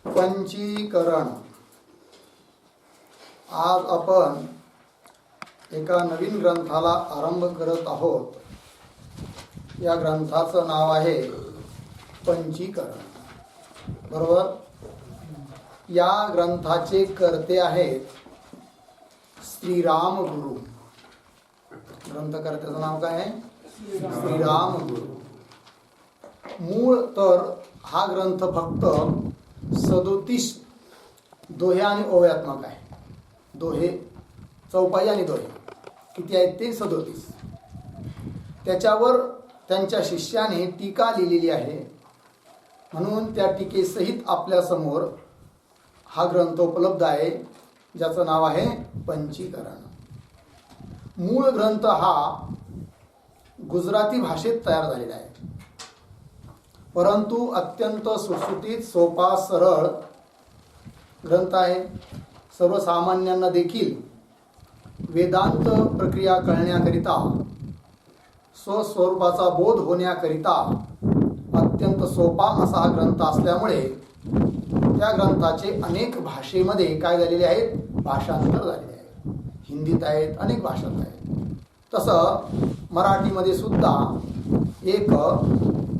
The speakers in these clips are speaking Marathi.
पंचीकरण. आज आपण एका नवीन ग्रंथाला आरंभ करत आहोत. या ग्रंथाचं नाव आहे पंचीकरण. बरोबर. या ग्रंथाचे कर्ते आहेत श्रीराम गुरु. ग्रंथकर्त्याचं नाव काय आहे? श्रीराम गुरु. मूळ तर हा ग्रंथ फक्त 37 दोहे आणि ओव्यात्मक आहे. दोहे, चौपाई आणि दोहे किती आहेत ते 37. त्याच्यावर त्यांच्या शिष्याने टीका लिहिलेली आहे. म्हणून त्या टीकेसहित आपल्यासमोर हा ग्रंथ उपलब्ध आहे, ज्याचं नाव आहे पंचीकरण. मूळ ग्रंथ हा गुजराती भाषेत तयार झालेला आहे, परंतु अत्यंत सुटसुटीत, सोपा, सरळ ग्रंथ आहे. सर्वसामान्यांना देखील वेदांत प्रक्रिया कळण्याकरिता, स्वस्वरूपाचा बोध होण्याकरिता अत्यंत सोपा असा हा ग्रंथ असल्यामुळे त्या ग्रंथाचे अनेक भाषेमध्ये काय झालेले आहेत? भाषांतर झालेले आहेत. हिंदीत आहेत, अनेक भाषांत आहेत. तसं मराठीमध्ये सुद्धा एक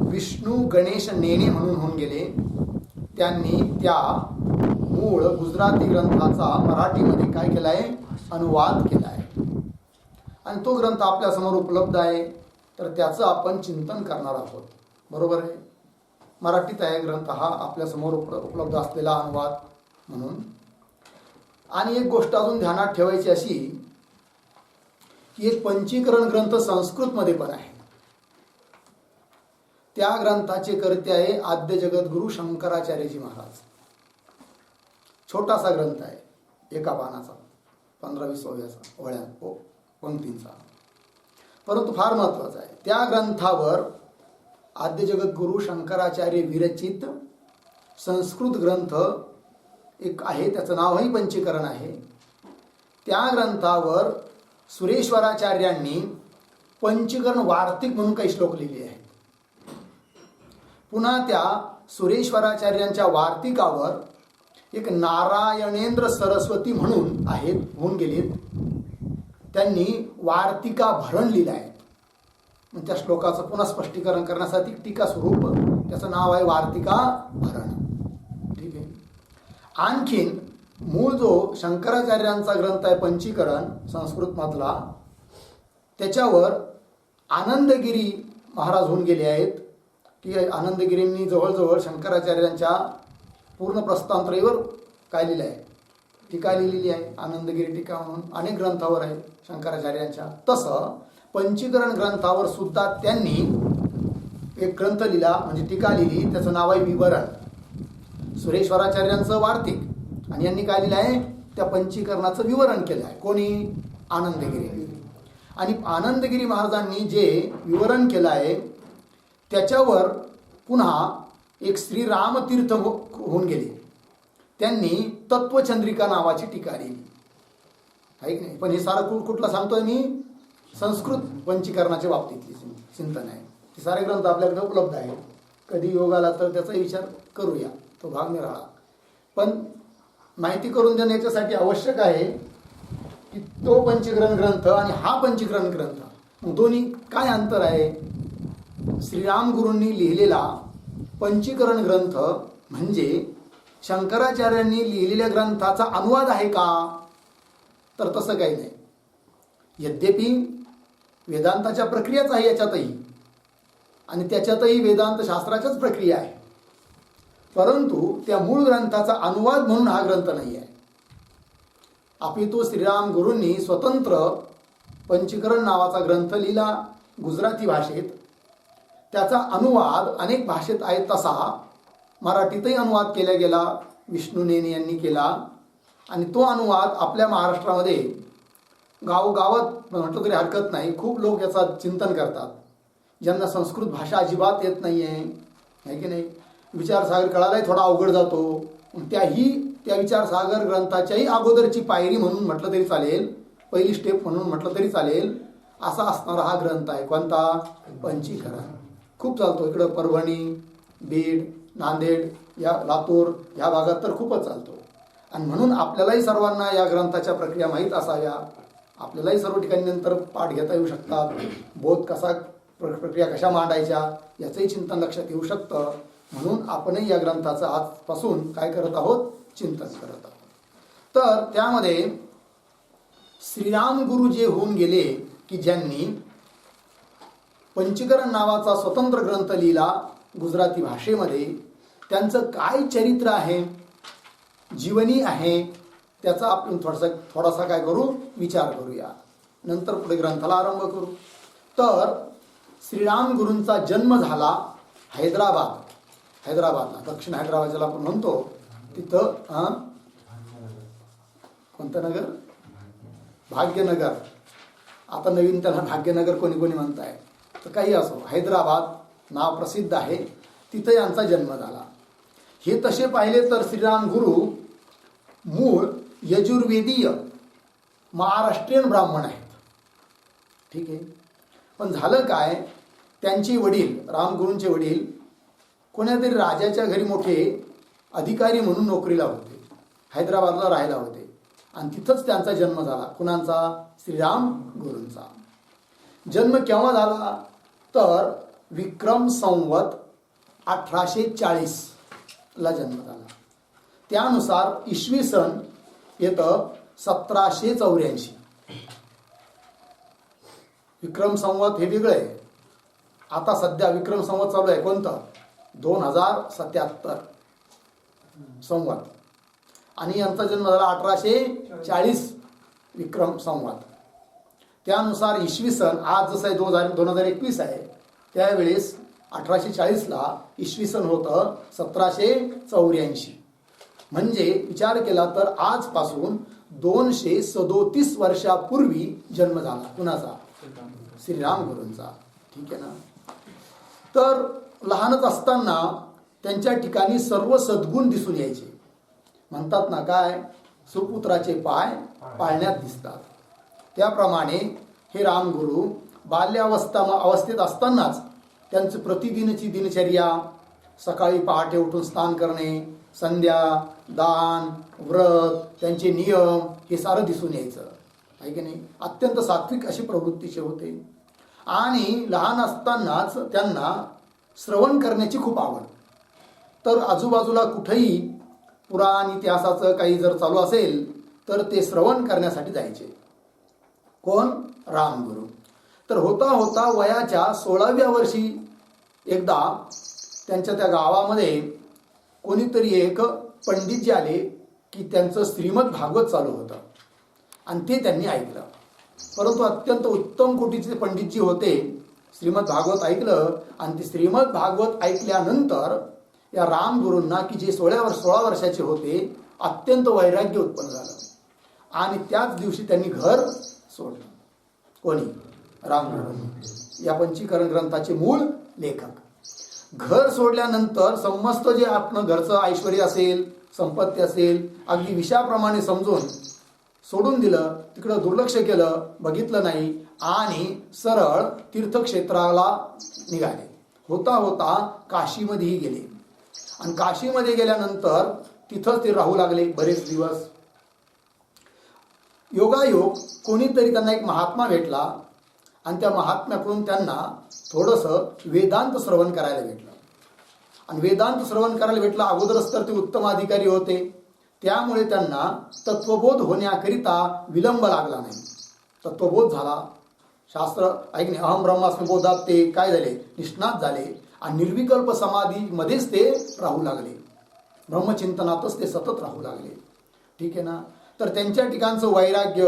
विष्णू गणेश नेने म्हणून होऊन गेले. त्यांनी त्या मूळ गुजराती ग्रंथाचा मराठीमध्ये काय केला आहे? अनुवाद केला आहे. आणि तो ग्रंथ आपल्यासमोर उपलब्ध आहे, तर त्याचं आपण चिंतन करणार आहोत. बरोबर आहे. मराठीत आहे ग्रंथ हा आपल्यासमोर उपलब्ध असलेला अनुवाद म्हणून. आणि एक गोष्ट अजून ध्यानात ठेवायची अशी की एक पंचीकरण ग्रंथ संस्कृतमध्ये पण आहे. त्या ग्रंथाचे कर्ते आहे आद्य जगद्गुरु शंकराचार्यजी महाराज. छोटासा ग्रंथ आहे, एका पानाचा, 15-20 ओळ्या पंक्तींचा, परंतु फार महत्वाचा आहे. त्या ग्रंथावर आद्य जगद्गुरु शंकराचार्य विरचित संस्कृत ग्रंथ एक आहे, त्याचं नावही पंचीकरण आहे. त्या ग्रंथावर सुरेश्वराचार्यांनी पंचीकरण वार्तिक म्हणून काही श्लोक लिहिले आहेत. पुन्हा त्या सुरेश्वराचार्यांच्या वार्तिकावर एक नारायणेंद्र सरस्वती म्हणून आहेत, होऊन गेलेत. त्यांनी वार्तिका भरण लिहिलं आहे. मग त्या श्लोकाचं पुन्हा स्पष्टीकरण करण्यासाठी टीका स्वरूप त्याचं नाव आहे वार्तिका भरण. ठीक आहे. आणखीन मूळ जो शंकराचार्यांचा ग्रंथ आहे पंचीकरण संस्कृतमधला, त्याच्यावर आनंदगिरी महाराज होऊन गेले आहेत. की आनंदगिरींनी जवळजवळ शंकराचार्यांच्या पूर्ण प्रस्तावत्रयीवर काय लिहिलं आहे? टीका लिहिलेली आहे. आनंदगिरी टीका म्हणून अनेक ग्रंथावर आहे शंकराचार्यांच्या. तसं पंचीकरण ग्रंथावर सुद्धा त्यांनी एक ग्रंथ लिहिला, म्हणजे टीका लिहिली, त्याचं नाव आहे विवरण. सुरेश्वराचार्यांचं वार्तिक आणि यांनी काय लिहिलं आहे? त्या पंचीकरणाचं विवरण केलं आहे. कोणी? आनंदगिरी. आणि आनंदगिरी महाराजांनी जे विवरण केलं आहे त्याच्यावर पुन्हा एक श्रीरामतीर्थ होऊन गेले. त्यांनी तत्वचंद्रिका नावाची टीका लिहिली आहे की नाही. पण हे सारं कुठला सांगतोय मी? संस्कृत पंचीकरणाच्या बाबतीतली चिंतन आहे. ते सारे ग्रंथ आपल्याकडे उपलब्ध आहे. कधी योग आला तर त्याचा विचार करूया, तो भाग निराळा. पण माहिती करून देणं याच्यासाठी आवश्यक आहे की तो पंचीकरण ग्रंथ आणि हा पंचीकरण ग्रंथ, दोन्ही काय अंतर आहे? श्रीराम गुरूंनी लिहिलेला पंचीकरण ग्रंथ म्हणजे शंकराचार्यांनी लिहिलेल्या ग्रंथाचा अनुवाद आहे का? तर तसं काही नाही. यद्यपि वेदांताच्या प्रक्रियाच आहे याच्यातही, आणि त्याच्यातही वेदांत शास्त्राच्याच प्रक्रिया आहे, परंतु त्या मूळ ग्रंथाचा अनुवाद म्हणून हा ग्रंथ नाही आहे. अपितु श्रीराम गुरूंनी स्वतंत्र पंचीकरण नावाचा ग्रंथ लिहिला गुजराती भाषेत. त्याचा अनुवाद अनेक भाषेत आहे, तसा मराठीतही अनुवाद केला गेला, विष्णू नेने यांनी केला. आणि तो अनुवाद आपल्या महाराष्ट्रामध्ये गावोगावात म्हटलं तरी हरकत नाही, खूप लोक याचा चिंतन करतात, ज्यांना संस्कृत भाषा अजिबात येत नाही आहे की नाही. विचारसागर कळायलाही थोडा अवघड जातो. त्या विचारसागर ग्रंथाच्याही अगोदरची पायरी म्हणून म्हटलं तरी चालेल, पहिली स्टेप म्हणून म्हटलं तरी चालेल, असा असणारा हा ग्रंथ आहे. कोणता? पंचीकरण. खूप चालतो इकडं, परभणी, बीड, नांदेड, या लातूर ह्या भागात तर खूपच चालतो. आणि म्हणून आपल्यालाही सर्वांना या ग्रंथाच्या प्रक्रिया माहीत असाव्या. आपल्यालाही सर्व ठिकाणी नंतर पाठ घेता येऊ शकतात. बोध कसा, प्रक्रिया कशा मांडायच्या याचंही चिंतन लक्षात येऊ शकतं. म्हणून आपणही या ग्रंथाचं आजपासून काय करत आहोत, चिंतन करत आहोत. तर त्यामध्ये श्रीराम गुरु जे होऊन गेले की ज्यांनी पंचीकरण नावाचा स्वतंत्र ग्रंथ लिहिला गुजराती भाषेमध्ये, त्यांचं काय चरित्र आहे, जीवनी आहे, त्याचा आपण थोडासा काय करू, विचार करूया. नंतर पुढे ग्रंथाला आरंभ करू. तर श्रीराम गुरूंचा जन्म झाला हैदराबादला, दक्षिण हैदराबाद ज्याला आपण म्हणतो तिथं. कोणतं नगर? भाग्यनगर. आता नवीन त्याला भाग्यनगर कोणी कोणी म्हणताय. तर काही असो, हैदराबाद नाव प्रसिद्ध आहे, तिथं यांचा जन्म झाला. हे तसे पाहिले तर श्रीराम गुरु मूळ यजुर्वेदीय महाराष्ट्रीयन ब्राह्मण आहेत. ठीक आहे. पण झालं काय, त्यांचे वडील, रामगुरूंचे वडील कोणातरी राजाच्या घरी मोठे अधिकारी म्हणून नोकरीला होते, हैदराबादला राहायला होते. आणि तिथंच त्यांचा जन्म झाला. कुणाचा? श्रीराम गुरूंचा. जन्म केव्हा झाला तर विक्रम संवत 1840 ला जन्म झाला. त्यानुसार इसवी सन येतं 1784. विक्रम संवत हे वेगळं आहे. आता सध्या विक्रम संवत चालू आहे कोणतं? 2077 संवत. आणि यांचा जन्म झाला 1840 विक्रम संवत. त्यानुसार इसवी सन आज जसं आहे 2021 आहे, त्यावेळेस 1840ला इसवी सन होतं 1784. म्हणजे विचार केला तर आजपासून 237 वर्षापूर्वी जन्म झाला. कुणाचा? श्रीराम गुरूंचा. ठीक आहे ना. तर लहानच असताना त्यांच्या ठिकाणी सर्व सद्गुण दिसून यायचे. म्हणतात ना काय, सुपुत्राचे पाय पाळण्यात दिसतात. त्याप्रमाणे हे रामगुरू अवस्थेत असतानाच त्यांचं प्रतिदिनची दिनचर्या, सकाळी पहाटे उठून स्नान करणे, संध्या, दान, व्रत, त्यांचे नियम हे सारं दिसून यायचं आहे की नाही. अत्यंत सात्विक अशी प्रवृत्तीचे होते. आणि लहान असतानाच त्यांना श्रवण करण्याची खूप आवड. तर आजूबाजूला कुठेही पुराण इतिहासाचं काही जर चालू असेल तर ते श्रवण करण्यासाठी जायचे. कोण? रामगुरू. तर होता होता वयाच्या 16व्या वर्षी एकदा त्यांच्या त्या गावामध्ये कोणीतरी एक पंडितजी आले की त्यांचं श्रीमद भागवत चालू होतं आणि ते त्यांनी ऐकलं. परंतु अत्यंत उत्तम कोटीचे पंडितजी होते. श्रीमद भागवत ऐकलं आणि ते श्रीमद भागवत ऐकल्यानंतर या रामगुरूंना की जे 16 वर्षाचे होते अत्यंत वैराग्य उत्पन्न झालं. आणि त्याच दिवशी त्यांनी घर सोडलं. कोणी? रामगुरू, या पंचीकरण ग्रंथाचे मूळ लेखक. घर सोडल्यानंतर समस्त जे आपण घरचं ऐश्वर्य असेल, संपत्ती असेल, अगदी विषाप्रमाणे समजून सोडून दिलं, तिकडं दुर्लक्ष केलं, बघितलं नाही आणि सरळ तीर्थक्षेत्राला निघाले. होता होता काशीमध्येही गेले. आणि काशीमध्ये गेल्यानंतर तिथंच ते राहू लागले बरेच दिवस. योगायोग कोणीतरी त्यांना एक महात्मा भेटला आणि त्या महात्म्याकडून त्यांना थोडंसं वेदांत श्रवण करायला भेटलं. आणि वेदांत श्रवण करायला भेटलं, अगोदरच तर ते उत्तम अधिकारी होते, त्यामुळे त्यांना तत्वबोध होण्याकरिता विलंब लागला नाही. तत्वबोध झाला. शास्त्र ऐकणे, अहम ब्रह्मास्मी बोधात ते काय झाले? निष्णात झाले. आणि निर्विकल्प समाधीमध्येच ते राहू लागले. ब्रह्मचिंतनातच ते सतत राहू लागले. ठीक आहे ना. तर त्यांच्या ठिकाणचं वैराग्य,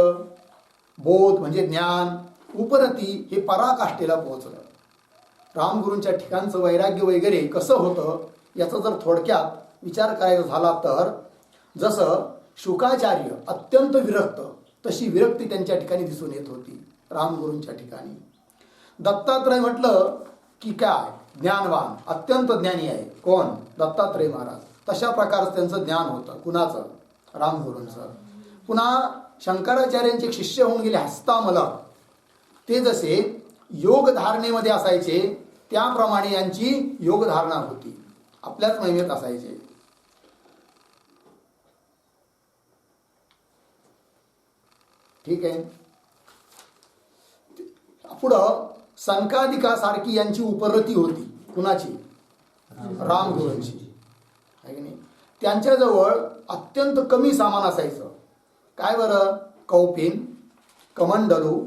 बोध म्हणजे ज्ञान, उपरती हे पराकाष्ठेला पोहोचलं. रामगुरूंच्या ठिकाणचं वैराग्य वगैरे कसं होतं याचा जर थोडक्यात विचार करायचा झाला तर, जसं शुकाचार्य अत्यंत विरक्त, तशी विरक्ती त्यांच्या ठिकाणी दिसून येत होती रामगुरूंच्या ठिकाणी. दत्तात्रय म्हटलं की काय ज्ञानवान, अत्यंत ज्ञानी आहे. कोण? दत्तात्रय महाराज. तशा प्रकारचं त्यांचं ज्ञान होतं. कुणाचं? रामगुरूंचं. पुन्हा शंकराचार्यांचे शिष्य होऊन गेले हस्तामलक. ते जसे योग धारणेमध्ये असायचे त्याप्रमाणे यांची योग धारणा होती. आपल्याच महिमेत असायचे. ठीक आहे. पुढं सनकादिकासारखी यांची उपरती होती. कुणाची? रामगुरूंची, आहे की नाही. त्यांच्याजवळ अत्यंत कमी सामान असायचं. काय बरं? कौपिन, कमंडलू,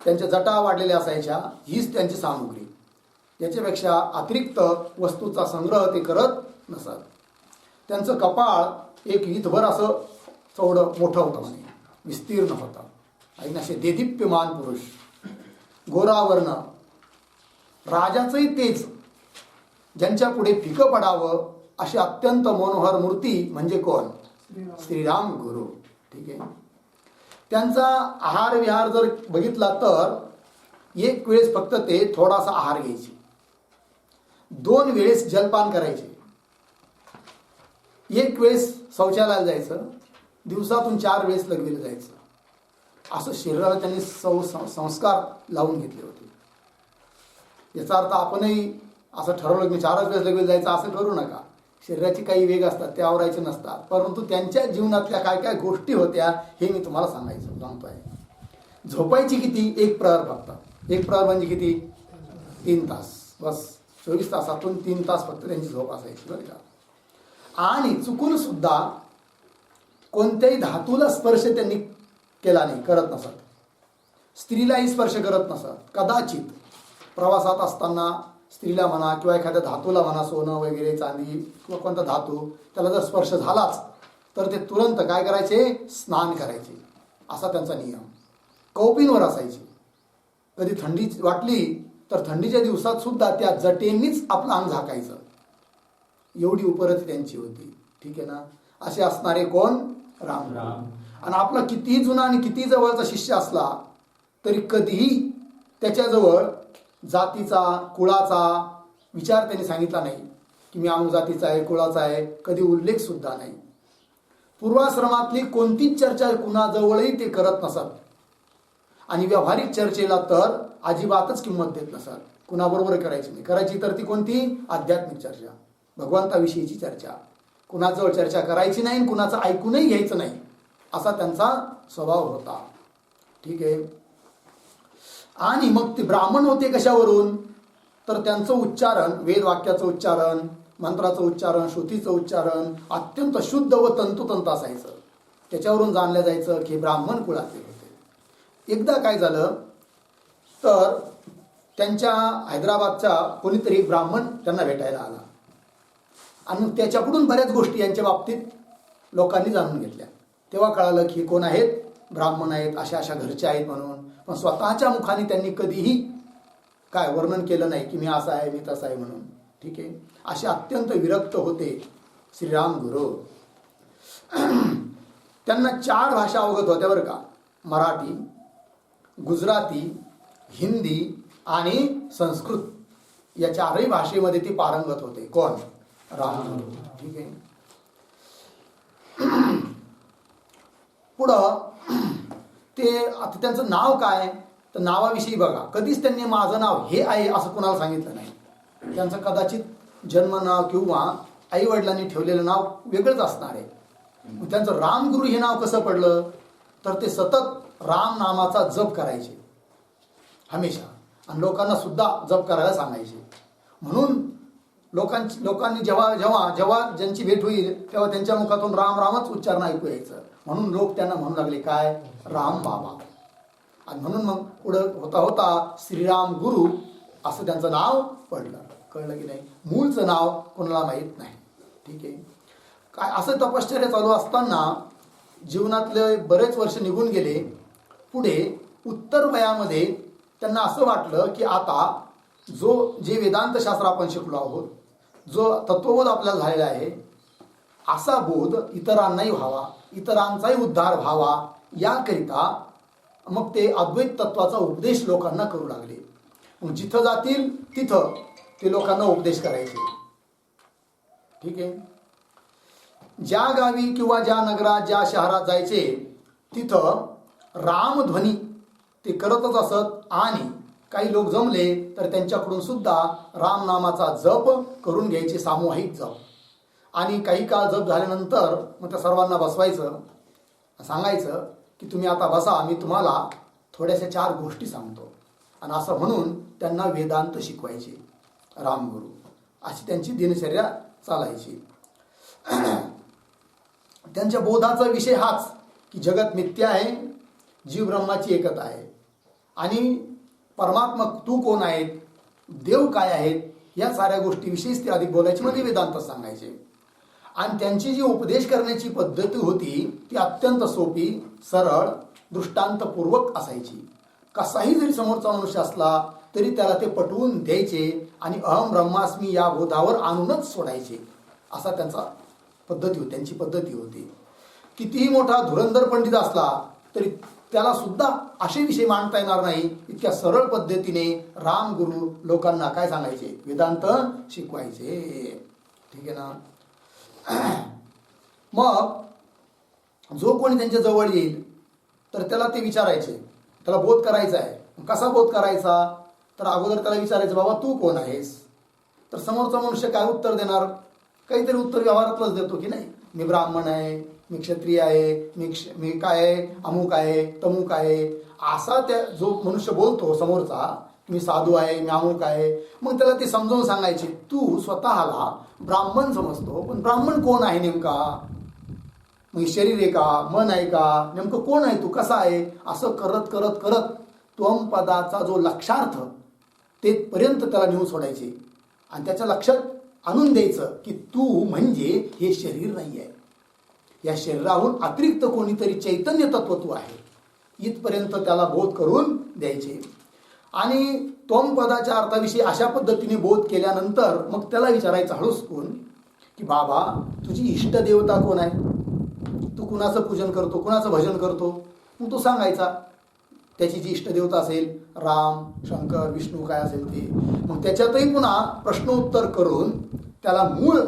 त्यांच्या जटा वाढलेल्या असायच्या, हीच त्यांची सामुग्री. याच्यापेक्षा अतिरिक्त वस्तूचा संग्रह ते करत नसत. त्यांचं कपाळ एक वीतभर असं चौडं मोठं होतं, म्हणे विस्तीर्ण होतं. आणि असे देदीप्यमान पुरुष, गोरावर्ण, राजाचंही तेज, ज्यांच्या पुढे फिकं पडावं अशी अत्यंत मनोहर मूर्ती म्हणजे कोण? श्रीराम गुरु. ठीक आहे. त्यांचा आहार विहार जर बघितला तर एक वेळेस फक्त ते थोडासा आहार घ्यायचे, 2 वेळेस जलपान करायचे, एक वेळेस शौचालयाला जायचं, दिवसातून 4 वेळेस लघवीला जायचं. असं शरीराला त्यांनी संस्कार लावून घेतले होते. याचा अर्थ आपणही असं ठरवलं की 4च वेळेस लघवीला जायचं असं करू नका. शरीराची काही वेग असतात, ते आवरायचे नसतात. परंतु त्यांच्या जीवनातल्या काय काय गोष्टी होत्या हे मी तुम्हाला सांगतोय. झोपायची किती? 1 प्रहर फक्त. 1 प्रहर म्हणजे किती? 3 तास. बस 24 तासातून 3 तास फक्त त्यांची झोप असायची, बरं का. आणि चुकून सुद्धा कोणत्याही धातूला स्पर्श त्यांनी केला नाही, करत नसत. स्त्रीलाही स्पर्श करत नसत. कदाचित प्रवासात असताना स्त्रीला म्हणा किंवा एखाद्या धातूला म्हणा, सोनं वगैरे, चांदी किंवा कोणता धातू, त्याला जर स्पर्श झालाच तर ते तुरंत काय करायचे? स्नान करायचे. असा त्यांचा नियम. कौपिनवर असायचे. कधी थंडी वाटली तर थंडीच्या दिवसात सुद्धा त्या जटेंनीच आपलं अंग झाकायचं. एवढी उपरती त्यांची होती. ठीक आहे ना. असे असणारे कोण? राम. आणि आपला कितीही जुना आणि कितीही जवळचा शिष्य असला तरी कधीही त्याच्याजवळ जातीचा, कुळाचा विचार त्यांनी सांगितला नाही की मी अमुक जातीचा आहे, कुळाचा आहे. कधी उल्लेख सुद्धा नाही. पूर्वाश्रमातली कोणतीच चर्चा कुणाजवळही ते करत नसत. आणि व्यावहारिक चर्चेला तर अजिबातच किंमत देत नसत. कुणाबरोबर करायची नाही. करायची तर ती कोणती? आध्यात्मिक चर्चा, भगवंताविषयीची चर्चा. कुणाजवळ चर्चा करायची नाही, कुणाचं ऐकूनही घ्यायचं नाही, असा त्यांचा स्वभाव होता. ठीक आहे. आणि मग ते ब्राह्मण होते कशावरून? तर त्यांचं उच्चारण, वेदवाक्याचं उच्चारण, मंत्राचं उच्चारण, श्रुतीचं उच्चारण अत्यंत शुद्ध व तंतोतंत असायचं. त्याच्यावरून जाणलं जायचं की ब्राह्मण कुळातले होते. एकदा काय झालं तर त्यांच्या हैदराबादचा कोणीतरी एक ब्राह्मण त्यांना भेटायला आला आणि त्याच्याकडून बऱ्याच गोष्टी यांच्या बाबतीत लोकांनी जाणून घेतल्या. तेव्हा कळालं की कोण आहेत? ब्राह्मण आहेत, अशा अशा घरचे आहेत म्हणून. पण स्वतःच्या मुखाने त्यांनी कधीही काय वर्णन केलं नाही की मी असा आहे, मी तसा आहे म्हणून. ठीक आहे. असे अत्यंत विरक्त होते श्रीराम गुरु. त्यांना 4 भाषा अवगत होत्या, बरं का. मराठी, गुजराती, हिंदी आणि संस्कृत. या 4ही भाषेमध्ये ते पारंगत होते. कोण? राम गुरु. ठीक आहे. पुढं ते आता त्यांचं नाव काय? तर नावाविषयी बघा. कधीच त्यांनी माझं नाव हे आहे असं कोणाला सांगितलं नाही. त्यांचं कदाचित जन्म नाव किंवा आई वडिलांनी ठेवलेलं नाव वेगळंच असणार आहे. त्यांचं रामगुरु हे नाव कसं पडलं? तर ते सतत राम नामाचा जप करायचे हमेशा, आणि लोकांना सुद्धा जप करायला सांगायचे. म्हणून लोकांनी जेव्हा ज्यांची भेट होईल तेव्हा त्यांच्या मुखातून राम रामच उच्चारण ऐकू यायचं. म्हणून लोक त्यांना म्हणू लागले काय? राम बाबा. आणि म्हणून मग पुढं होता होता श्रीराम गुरु असं त्यांचं नाव पडलं. कळलं की नाही? मूळचं नाव कोणाला माहीत नाही. ठीक आहे. काय असं तपश्चर्या चालू असताना जीवनातले बरेच वर्ष निघून गेले. पुढे उत्तर वयामध्ये त्यांना असं वाटलं की आता जे वेदांत शास्त्र आपण शिकलो आहोत, जो तत्वबोध आपल्याला झालेला आहे, असा बोध इतरांनाही व्हावा, इतरांचाही उद्धार व्हावा, याकरिता मग ते अद्वैत तत्वाचा उपदेश लोकांना करू लागले. मग जिथं जातील तिथं ते लोकांना उपदेश करायचे. ठीक आहे. ज्या गावी किंवा ज्या नगरात, ज्या शहरात जायचे तिथं रामध्वनी ते करतच असत. आणि काही लोक जमले तर त्यांच्याकडून सुद्धा रामनामाचा जप करून घ्यायचे, सामूहिक जप. आणि काही काळ जप झाल्यानंतर मग त्या सर्वांना बसवायचं, सांगायचं की तुम्ही आता बसा, मी तुम्हाला थोड्याशा 4 गोष्टी सांगतो. आणि असं म्हणून त्यांना वेदांत शिकवायचे रामगुरू. अशी त्यांची दिनचर्या चालायची. त्यांच्या बोधाचा विषय हाच की जगत मिथ्या आहे, जीव ब्रह्माची एकता आहे आणि परमात्मा तू कोण आहेत, देव काय आहेत, या साऱ्या गोष्टीविषयीच ते अधिक बोलायचे, मध्ये वेदांत सांगायचे. आणि त्यांची जी उपदेश करण्याची पद्धती होती ती अत्यंत सोपी, सरळ, दृष्टांतपूर्वक असायची. कसाही जरी समोरचा मनुष्य असला तरी त्याला ते पटवून द्यायचे आणि अहम ब्रह्मास्मी या बोधावर आणूनच सोडायचे. असा त्यांची पद्धती होती. कितीही मोठा धुरंधर पंडित असला तरी त्याला सुद्धा असे विषय मांडता येणार नाही, इतक्या सरळ पद्धतीने रामगुरू लोकांना काय सांगायचे, वेदांत शिकवायचे. ठीक आहे ना. मग जो कोणी त्यांच्या जवळ येईल तर त्याला ते विचारायचे, त्याला बोध करायचा आहे. कसा बोध करायचा, तर अगोदर त्याला विचारायचं, बाबा तू कोण आहेस. तर समोरचा मनुष्य काय उत्तर देणार, काहीतरी उत्तर व्यवहारातलंच देतो की नाही, मी ब्राह्मण आहे, मी क्षत्रिय आहे, मी काय आहे, अमुक आहे, तमुक आहे. असा त्या जो मनुष्य बोलतो समोरचा, मी साधू आहे, मी अमुक आहे, मग त्याला ते समजावून सांगायचे, तू स्वतःला ब्राह्मण समजतो, पण ब्राह्मण कोण आहे नेमका, मग शरीर आहे का, मन आहे का, नेमकं कोण आहे तू, कसा आहे. असं करत करत करत त्वम पदाचा जो लक्षार्थ तेपर्यंत त्याला नेऊन सोडायचे आणि त्याच्या लक्षात आणून द्यायचं की तू म्हणजे हे शरीर नाही आहे, या शरीराहून अतिरिक्त कोणीतरी चैतन्य तत्व तू आहे, इथपर्यंत त्याला बोध करून द्यायचे. आणि त्वम पदाच्या अर्थाविषयी अशा पद्धतीने बोध केल्यानंतर मग त्याला विचारायचं हळूचकून की बाबा तुझी इष्टदेवता कोण आहे, तू कुणाचं पूजन करतो, कुणाचं भजन करतो. मग तो सांगायचा त्याची जी इष्टदेवता असेल, राम, शंकर, विष्णू काय असेल ते. मग त्याच्यातही पुन्हा प्रश्नोत्तर करून त्याला मूळ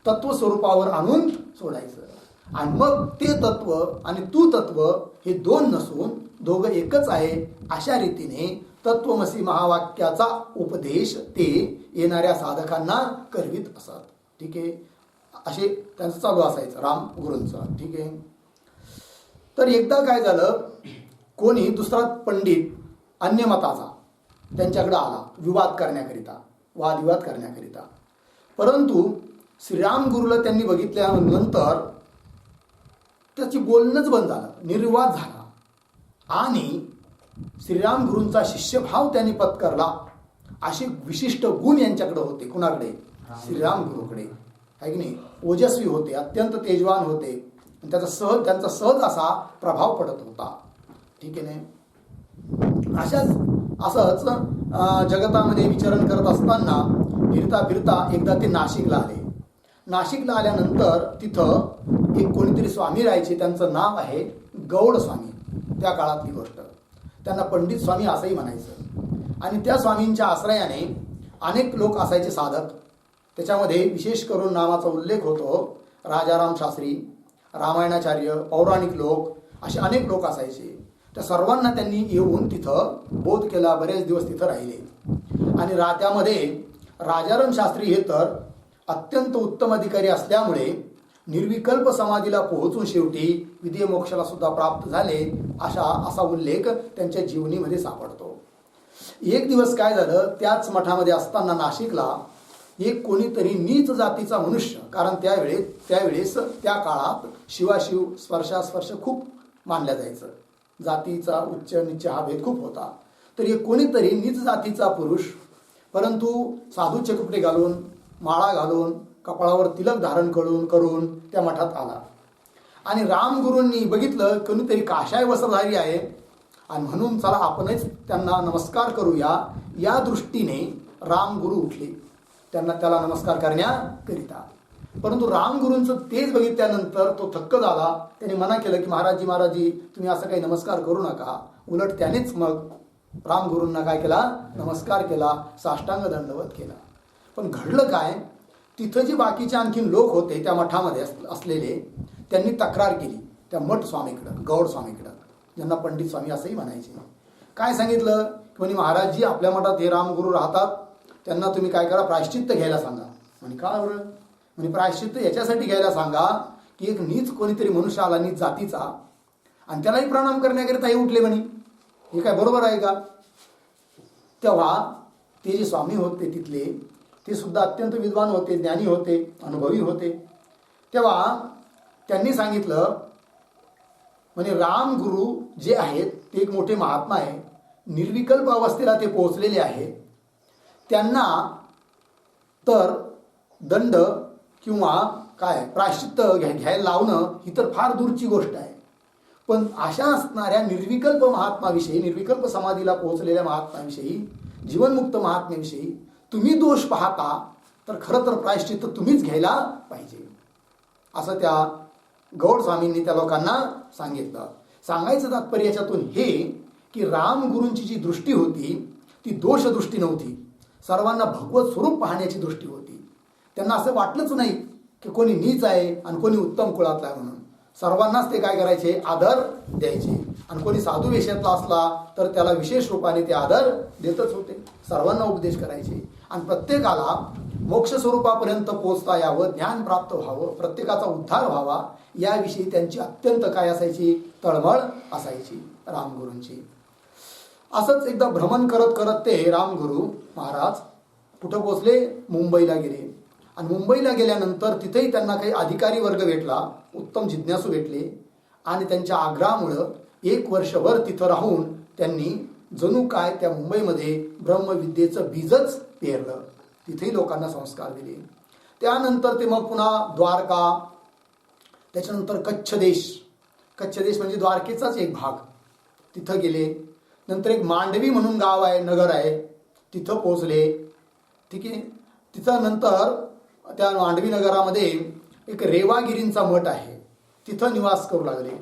तत्व स्वरूपावर आणून सोडायचं. आणि मग ते तत्व आणि तू तत्व हे 2 नसून दोघं एकच आहे, अशा रीतीने तत्वमसी महावाक्याचा उपदेश ते येणाऱ्या साधकांना करवीत असत. ठीक आहे. असे त्यांचं चालू असायचं रामगुरूंचं. ठीक आहे. तर एकदा काय झालं, कोणी दुसरा पंडित अन्य मताचा त्यांच्याकडे आला विवाद करण्याकरिता, वादविवाद करण्याकरिता. परंतु श्रीरामगुरूला त्यांनी बघितल्यानंतर त्याची बोलणंच बंद झालं, निर्वाद झाला आणि श्रीरामगुरूंचा शिष्यभाव त्यांनी पत्करला. असे विशिष्ट गुण यांच्याकडे होते. कुणाकडे? श्रीरामगुरूकडे. आहे की नाही. ओजस्वी होते, अत्यंत तेजवान होते आणि त्यांचा सहज असा प्रभाव पडत होता. ठीक आहे ना. असंच जगतामध्ये विचरण करत असताना फिरता फिरता एकदा ते नाशिकला आले. नाशिकला आल्यानंतर तिथं एक कोणीतरी स्वामी राहायचे, त्यांचं नाव आहे गौड स्वामी. त्या काळातली गोष्ट. त्यांना पंडित स्वामी असंही म्हणायचं. आणि त्या स्वामींच्या आश्रयाने अनेक लोक असायचे साधक. त्याच्यामध्ये विशेष करून नावाचा उल्लेख होतो राजाराम शास्त्री, रामायणाचार्य, पौराणिक लोक, असे अनेक लोक असायचे. त्या सर्वांना त्यांनी येऊन तिथं बोध केला. बरेच दिवस तिथं राहिले. आणि त्यामध्ये राजाराम शास्त्री हे तर अत्यंत उत्तम अधिकारी असल्यामुळे निर्विकल्प समाधीला पोहोचून शेवटी विदेह मोक्षाला सुद्धा प्राप्त झाले, असा उल्लेख त्यांच्या जीवनीमध्ये सापडतो. एक दिवस काय झालं, त्याच मठामध्ये असताना नाशिकला एक कोणीतरी नीच जातीचा मनुष्य, कारण त्यावेळेस त्या काळात शिवाशिव स्पर्शास्पर्श खूप मानल्या जायचं. जातीचा उच्च नीच हा भेद खूप होता. तर एक कोणीतरी नीच जातीचा पुरुष, परंतु साधूचे कपडे घालून, माळा घालून, कपाळावर तिलक धारण करून त्या मठात आला. आणि रामगुरूंनी बघितलं कोणीतरी काशाय वस्त्रधारी आहे आणि म्हणून चला आपणच त्यांना नमस्कार करूया, या दृष्टीने रामगुरू उठले त्याला नमस्कार करण्याकरिता. परंतु रामगुरूंचं तेच बघितल्यानंतर तो थक्क झाला. त्याने मना केलं की महाराजी तुम्ही असं काही नमस्कार करू नका. उलट त्यानेच मग रामगुरूंना काय केला, नमस्कार केला, साष्टांग दंडवत केला. पण घडलं काय, तिथं जे बाकीचे आणखीन लोक होते त्या मठामध्ये असलेले, त्यांनी तक्रार केली त्या मठ स्वामीकडं, गौड स्वामीकडं, ज्यांना पंडित स्वामी असंही म्हणायचे. काय सांगितलं म्हणे महाराजजी आपल्या मठात हे रामगुरू राहतात, त्यांना तुम्ही काय करा, प्रायश्चित्त घ्यायला सांगा. म्हणे का बरं? म्हणे प्रायश्चित्त याच्यासाठी घ्यायला सांगा की एक नीच कोणीतरी मनुष्य आला नीच जातीचा आणि त्यालाही प्रणाम करण्याकरिता हे उठले म्हणे, हे काय बरोबर आहे का? तेव्हा ते जे स्वामी होते तिथले ते सुद्धा अत्यंत विद्वान होते, ज्ञानी होते, अनुभवी होते. तेव्हा त्यांनी सांगितलं म्हणजे रामगुरू जे आहेत ते एक मोठे महात्मा आहे, निर्विकल्प अवस्थेला ते पोहोचलेले आहेत. त्यांना तर दंड किंवा काय प्रायश्चित्त घ्यायला लावणं ही तर फार दूरची गोष्ट आहे. पण अशा असणाऱ्या निर्विकल्प महात्माविषयी, निर्विकल्प समाधीला पोहोचलेल्या महात्म्याविषयी, जीवनमुक्त महात्म्याविषयी तुम्ही दोष पाहता तर खरं तर प्रायश्चित्त तुम्हीच घ्यायला पाहिजे, असं त्या गौड स्वामींनी त्या लोकांना सांगितलं. सांगायचं तात्पर्य याच्यातून हे की रामगुरूंची जी दृष्टी होती ती दोष दृष्टी नव्हती, सर्वांना भगवत स्वरूप पाहण्याची दृष्टी होती. त्यांना असं वाटलंच नाही की कोणी नीच आहे आणि कोणी उत्तम कुळातला आहे म्हणून. सर्वांनाच ते काय करायचे, आदर द्यायचे. आणि कोणी साधू वेशातला असला तर त्याला विशेष रूपाने ते आदर देतच होते. सर्वांना उपदेश करायचे आणि प्रत्येकाला मोक्ष स्वरूपापर्यंत पोहोचता यावं, ज्ञान प्राप्त व्हावं, प्रत्येकाचा उद्धार व्हावा याविषयी त्यांची अत्यंत काय असायची, तळमळ असायची रामगुरूंची. असंच एकदा भ्रमण करत करत ते रामगुरू महाराज कुठं पोचले, मुंबईला गेले. आणि मुंबईला गेल्यानंतर तिथेही त्यांना काही अधिकारी वर्ग भेटला, उत्तम जिज्ञासू भेटले. आणि त्यांच्या आग्रहामुळं 1 वर्षभर तिथं राहून त्यांनी जणू काय त्या मुंबईमध्ये ब्रह्मविद्येचं बीजच पेरलं. तिथेही लोकांना संस्कार दिले. त्यानंतर ते मग पुन्हा द्वारका, त्याच्यानंतर कच्छ देश, कच्छ देश म्हणजे द्वारकेचाच एक भाग, तिथं गेले. नंतर एक मांडवी म्हणून गाव आहे, नगर आहे, तिथं पोचले. ठीक आहे. तिथं नंतर त्या मांडवी नगरामध्ये एक रेवागिरींचा मठ आहे, तिथं निवास करू लागले.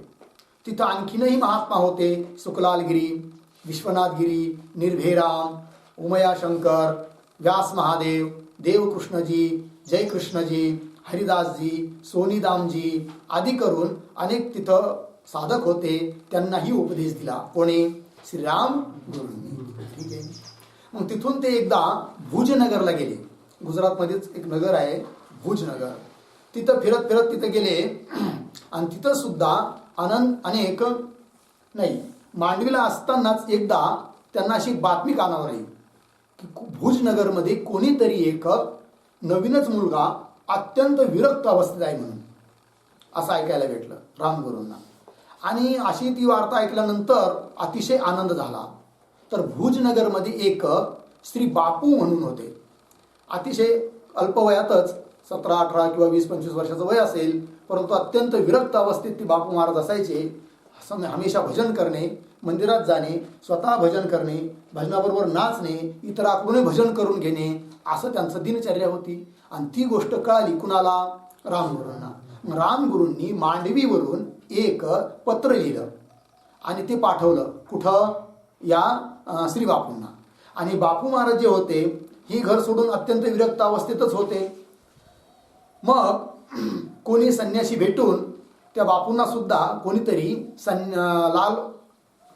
तिथं आणखीनही महात्मा होते, सुकलालगिरी, विश्वनाथगिरी, निर्भेराम, उमयाशंकर, व्यास महादेव, देवकृष्णजी, जयकृष्णजी, हरिदासजी, सोनीदामजी आदी करून अनेक तिथं साधक होते. त्यांनाही उपदेश दिला कोणी, श्रीराम गुरूंनी. ठीक आहे. मग तिथून ते एकदा भुजनगरला गेले. गुजरातमध्येच एक नगर आहे भुजनगर. तिथं फिरत फिरत तिथं गेले आणि तिथं सुद्धा अनेक नाही, मांडवीला असतानाच एकदा त्यांना अशी बातमी कानावर येईल की भुजनगरमध्ये कोणीतरी एक नवीनच मुलगा अत्यंत विरक्त अवस्थेत आहे म्हणून, असं ऐकायला भेटलं रामगुरूंना. आणि अशी ती वार्ता ऐकल्यानंतर अतिशय आनंद झाला. तर भुजनगरमध्ये एक श्री बापू म्हणून होते, अतिशय अल्पवयातच 17, 18 किंवा 20, 25 वर्षाचं वय असेल, परंतु अत्यंत विरक्त अवस्थेत ती बापू महाराज असायचे. हमेशा भजन करणे, मंदिरात जाणे, स्वतः भजन करणे, भजनाबरोबर नाचणे, इतरांकडून भजन करून घेणे, असं त्यांचं दिनचर्या होती. आणि ती गोष्ट कळाली कुणाला, रामगुरूंना. रामगुरूंनी मांडवीवरून एक पत्र लिहिलं आणि ते पाठवलं कुठं, या श्री बापूंना. आणि बापू महाराज जे होते ही घर सोडून अत्यंत विरक्त अवस्थेतच होते. मग कोणी संन्यासी भेटून त्या बापूंना सुद्धा कोणीतरी लाल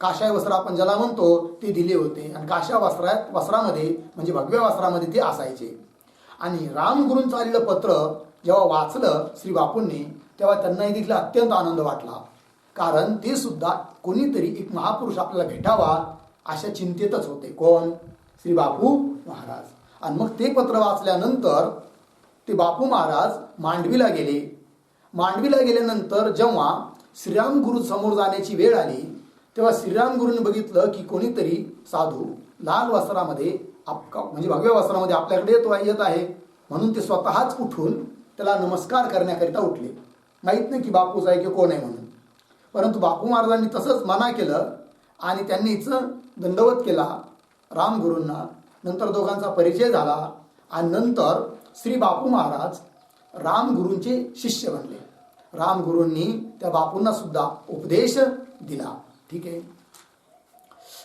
काशाय वस्त्र आपण ज्याला म्हणतो ते दिले होते. आणि काशा वस्त्रामध्ये म्हणजे भगव्या वस्त्रामध्ये ते असायचे. आणि रामगुरूंचं आलेलं पत्र जेव्हा वाचलं श्री बापूंनी, तेव्हा त्यांनाही देखील अत्यंत आनंद वाटला. कारण ते सुद्धा कोणीतरी एक महापुरुष आपल्याला भेटावा अशा चिंतेतच होते. कोण, श्री बापू महाराज. आणि मग ते पत्र वाचल्यानंतर ते बापू महाराज मांडवीला गेले. मांडवीला गेल्यानंतर जेव्हा श्रीराम गुरु समोर जाण्याची वेळ आली, तेव्हा श्रीराम गुरूंनी बघितलं की कोणीतरी साधू लाल वस्त्रामध्ये म्हणजे भगव्या वस्त्रामध्ये आपल्याकडे येत आहे. म्हणून ते स्वतःच उठून त्याला नमस्कार करण्याकरिता उठले. माहीत नाही की बापूच आहे की कोण आहे म्हणून. परंतु बापू महाराजांनी तसंच मना केलं आणि त्यांनीच दंडवत केला रामगुरूंना. नंतर दोघांचा परिचय झाला आणि नंतर श्री बापू महाराज रामगुरूंचे शिष्य बनले. रामगुरूंनी त्या बापूंना सुद्धा उपदेश दिला. ठीक आहे.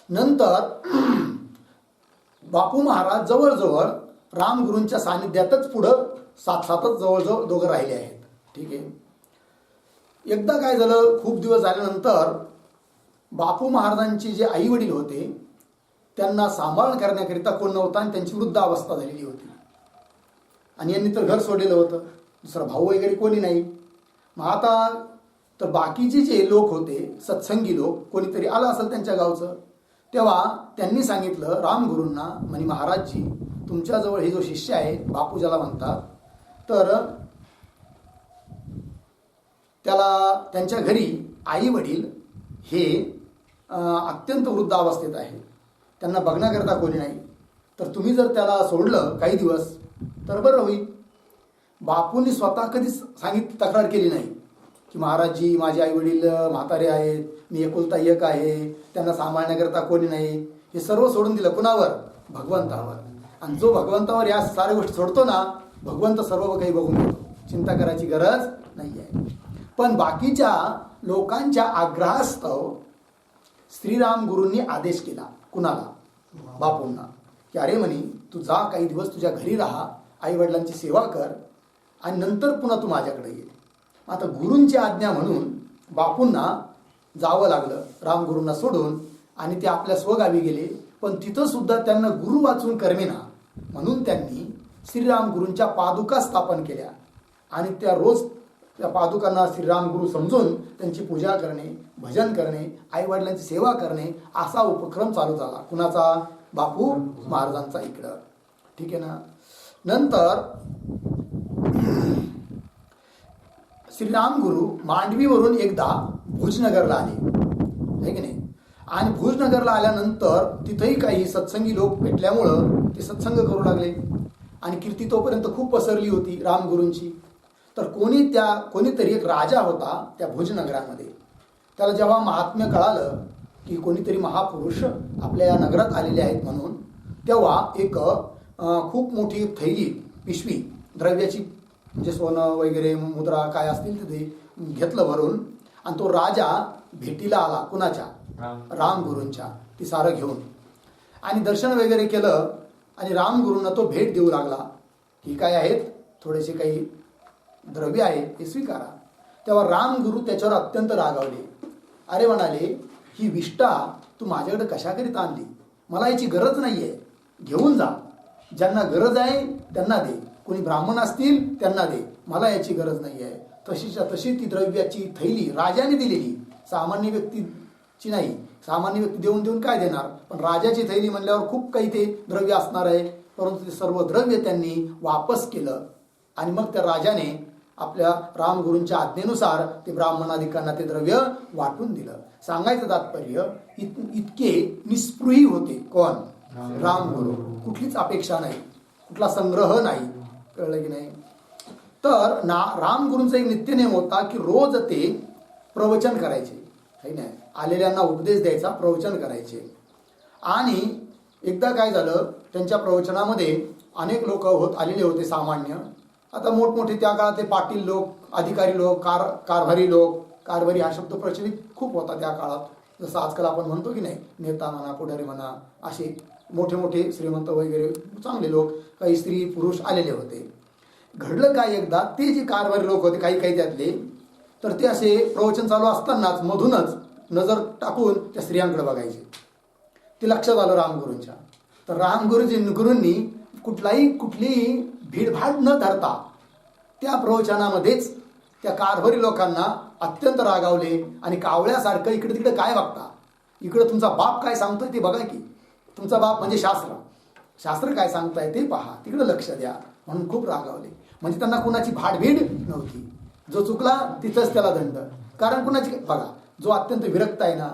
नंतर बापू महाराज जवळजवळ रामगुरूंच्या सानिध्यातच पुढं साथच जवळजवळ दोघं राहिले आहेत. ठीक आहे. एकदा काय झालं, खूप दिवस झाल्यानंतर बापू महाराजांचे जे आई वडील होते त्यांना सांभाळण करण्याकरिता कोण नव्हता आणि त्यांची वृद्धावस्था झालेली होती. आणि यांनी तर घर सोडलेलं होतं, दुसरा भाऊ वगैरे कोणी नाही. मग आता तर बाकीचे जे लोक होते, सत्संगी लोक, कोणीतरी आलं असेल त्यांच्या गावचं, तेव्हा त्यांनी सांगितलं रामगुरूंना, म्हणे महाराजजी तुमच्याजवळ हे जो शिष्य आहे, बापू ज्याला म्हणतात, तर त्याला त्यांच्या घरी आई वडील हे अत्यंत वृद्ध अवस्थेत आहे, त्यांना बघण्याकरता कोणी नाही, तर तुम्ही जर त्याला सोडलं काही दिवस तर बरं होईल. बापूंनी स्वतः कधीच तक्रार केली नाही की महाराजजी माझे आई वडील म्हातारे आहेत, मी एकुलता एक आहे, त्यांना सांभाळण्याकरता कोणी नाही. हे सर्व सोडून दिलं कुणावर? भगवंतावर. आणि जो भगवंतावर या साऱ्या गोष्टी सोडतो ना, भगवंत सर्व काही बघून घेतो, चिंता करायची गरज नाही आहे. पण बाकीच्या लोकांच्या आग्रहास्तव श्रीराम गुरूंनी आदेश केला. कुणाला? बापूंना, की अरे म्हणे तू जा, काही दिवस तुझ्या घरी राहा, आई वडिलांची सेवा कर आणि नंतर पुन्हा तू माझ्याकडे ये. आता गुरूंची आज्ञा म्हणून बापूंना जावं लागलं रामगुरूंना सोडून, आणि ते आपल्या स्वगावी गेले. पण तिथं सुद्धा त्यांना गुरु वाचून करमेना, म्हणून त्यांनी श्रीराम गुरूंच्या पादुका स्थापन केल्या आणि त्या रोज त्या पादुकांना श्रीराम गुरु समजून त्यांची पूजा करणे, भजन करणे, आई वडिलांची सेवा करणे, असा उपक्रम चालू झाला. कुणाचा? बापू महाराजांचा इकडं. ठीक आहे ना. नंतर श्रीराम गुरु मांडवीवरून एकदा भुजनगरला आले, आहे की नाही. आणि भुजनगरला आल्यानंतर तिथेही काही सत्संगी लोक भेटल्यामुळं ते सत्संग करू लागले आणि कीर्ती तोपर्यंत खूप पसरली होती रामगुरूंची. तर कोणीतरी एक राजा होता त्या भुजनगरामध्ये. त्याला जेव्हा महात्म्य कळालं की कोणीतरी महापुरुष आपल्या या नगरात आलेले आहेत म्हणून, तेव्हा एक खूप मोठी थैली, पिशवी द्रव्याची, म्हणजे सोनं वगैरे मुद्रा काय असतील तिथे घेतलं भरून, आणि तो राजा भेटीला आला. कुणाच्या? रामगुरूंच्या. ती सारं घेऊन आणि दर्शन वगैरे केलं आणि रामगुरूंना तो भेट देऊ लागला की काय आहेत, थोडेसे काही द्रव्य आहे, हे स्वीकारा. तेव्हा रामगुरू त्याच्यावर अत्यंत रागावले. अरे म्हणाले, ही विष्ठा तू माझ्याकडे कशाकरिता आणली? मला याची गरज नाही आहे, घेऊन जा. ज्यांना गरज आहे त्यांना दे, कोणी ब्राह्मण असतील त्यांना दे, मला याची गरज नाही आहे. तशीच्या तशी ती द्रव्याची थैली राजाने दिलेली, सामान्य व्यक्तीची नाही. सामान्य व्यक्ती देऊन काय देणार, पण राजाची थैली म्हणल्यावर खूप काही ते द्रव्य असणार आहे. परंतु ते सर्व द्रव्य त्यांनी वापस केलं आणि मग त्या राजाने आपल्या रामगुरूंच्या आज्ञेनुसार ते ब्राह्मणाधिकांना ते द्रव्य वाटून दिलं. सांगायचं तात्पर्य, इतके निस्पृही होते. कोण? रामगुरू. कुठलीच अपेक्षा नाही, कुठला संग्रह नाही. कळलं की नाही. तर रामगुरूंचा एक नित्यनेम होता की रोज ते प्रवचन करायचे, है नाही, आलेल्यांना उपदेश द्यायचा, प्रवचन करायचे. आणि एकदा काय झालं, त्यांच्या प्रवचनामध्ये अनेक लोक आलेले होते सामान्य. आता मोठमोठे त्या काळात ते पाटील लोक, अधिकारी लोक, कारभारी लोक. कारभारी हा शब्द प्रचलित खूप होता त्या काळात. जसं आजकाल आपण म्हणतो की नाही, नेता म्हणा, पुढारी म्हणा, असे मोठे मोठे श्रीमंत वगैरे चांगले लोक, काही स्त्री पुरुष आलेले होते. घडलं काय, एकदा ते जे कारभारी लोक होते काही त्यातले, तर ते असे प्रवचन चालू असतानाच मधूनच नजर टाकून त्या स्त्रियांकडे बघायचे. ते लक्षात आलं रामगुरूंच्या. तर रामगुरूंनी कुठलीही भीडभाड न धरता त्या प्रवचनामध्येच त्या कारभारी लोकांना अत्यंत रागावले आणि कावळ्यासारखं इकडे तिकडे काय बघता, इकडे तुमचा बाप काय सांगतोय ते बघा की. तुमचा बाप म्हणजे शास्त्र काय सांगताय ते पहा, तिकडे लक्ष द्या, म्हणून खूप रागावले. म्हणजे त्यांना कुणाची भाडभीड नव्हती. जो चुकला तिथंच त्याला दंड. कारण कुणाची बघा, जो अत्यंत विरक्त आहे ना,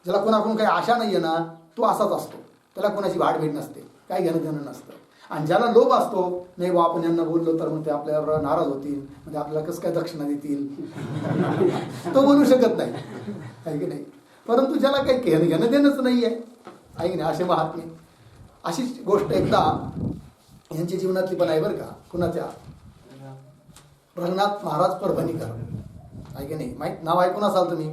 ज्याला कुणाकडून काही आशा नाही आहे ना, तो असाच असतो. त्याला कुणाची भाडभीड नसते, काही घेणं देणं नसतं. आणि ज्याला लोभ असतो, नाही बा आपण यांना बोललो तर मग ते आपल्यावर नाराज होतील, म्हणजे आपल्याला कसं काय दक्षिणा देतील, तो बोलू शकत नाही, आहे की नाही. परंतु ज्याला काही घेणं देणंच नाही आहे की नाही, असे महात्मे. अशीच गोष्ट एकदा यांच्या जीवनातली पण आहे बरं का. कुणाच्या? रंगनाथ महाराज परभणीकर, आहे की नाही, माहीत नाव ऐकून असाल तुम्ही.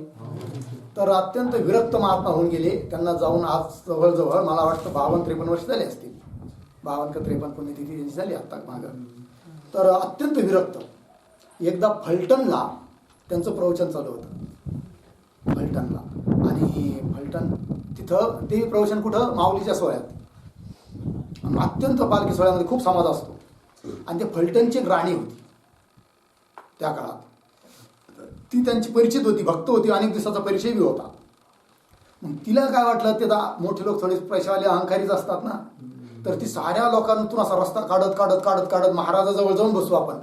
तर अत्यंत विरक्त महात्मा होऊन गेले. त्यांना जाऊन आज जवळजवळ मला वाटतं 52-53 वर्ष झाले असतील. 52 का 53 पुण्यतिथी त्यांची झाली आत्ता मागं. तर अत्यंत विरक्त. एकदा फलटणला त्यांचं प्रवचन चालू होतं, फलटणला. आणि फलटण तिथं ते प्रवचन कुठं माऊलीच्या सोहळ्यात, अत्यंत पालखी सोहळ्यामध्ये खूप समाज असतो. आणि ते फलटणची राणी होती त्या काळात, ती त्यांची परिचित होती, भक्त होती, अनेक दिवसाचा परिचय बी होता. मग तिला काय वाटलं, ते मोठे लोक थोडे पैशावाले अहंकारीच असतात ना, तर ती साऱ्या लोकांतून असा रस्ता काढत काढत काढत काढत महाराजाजवळ जाऊन बसू आपण,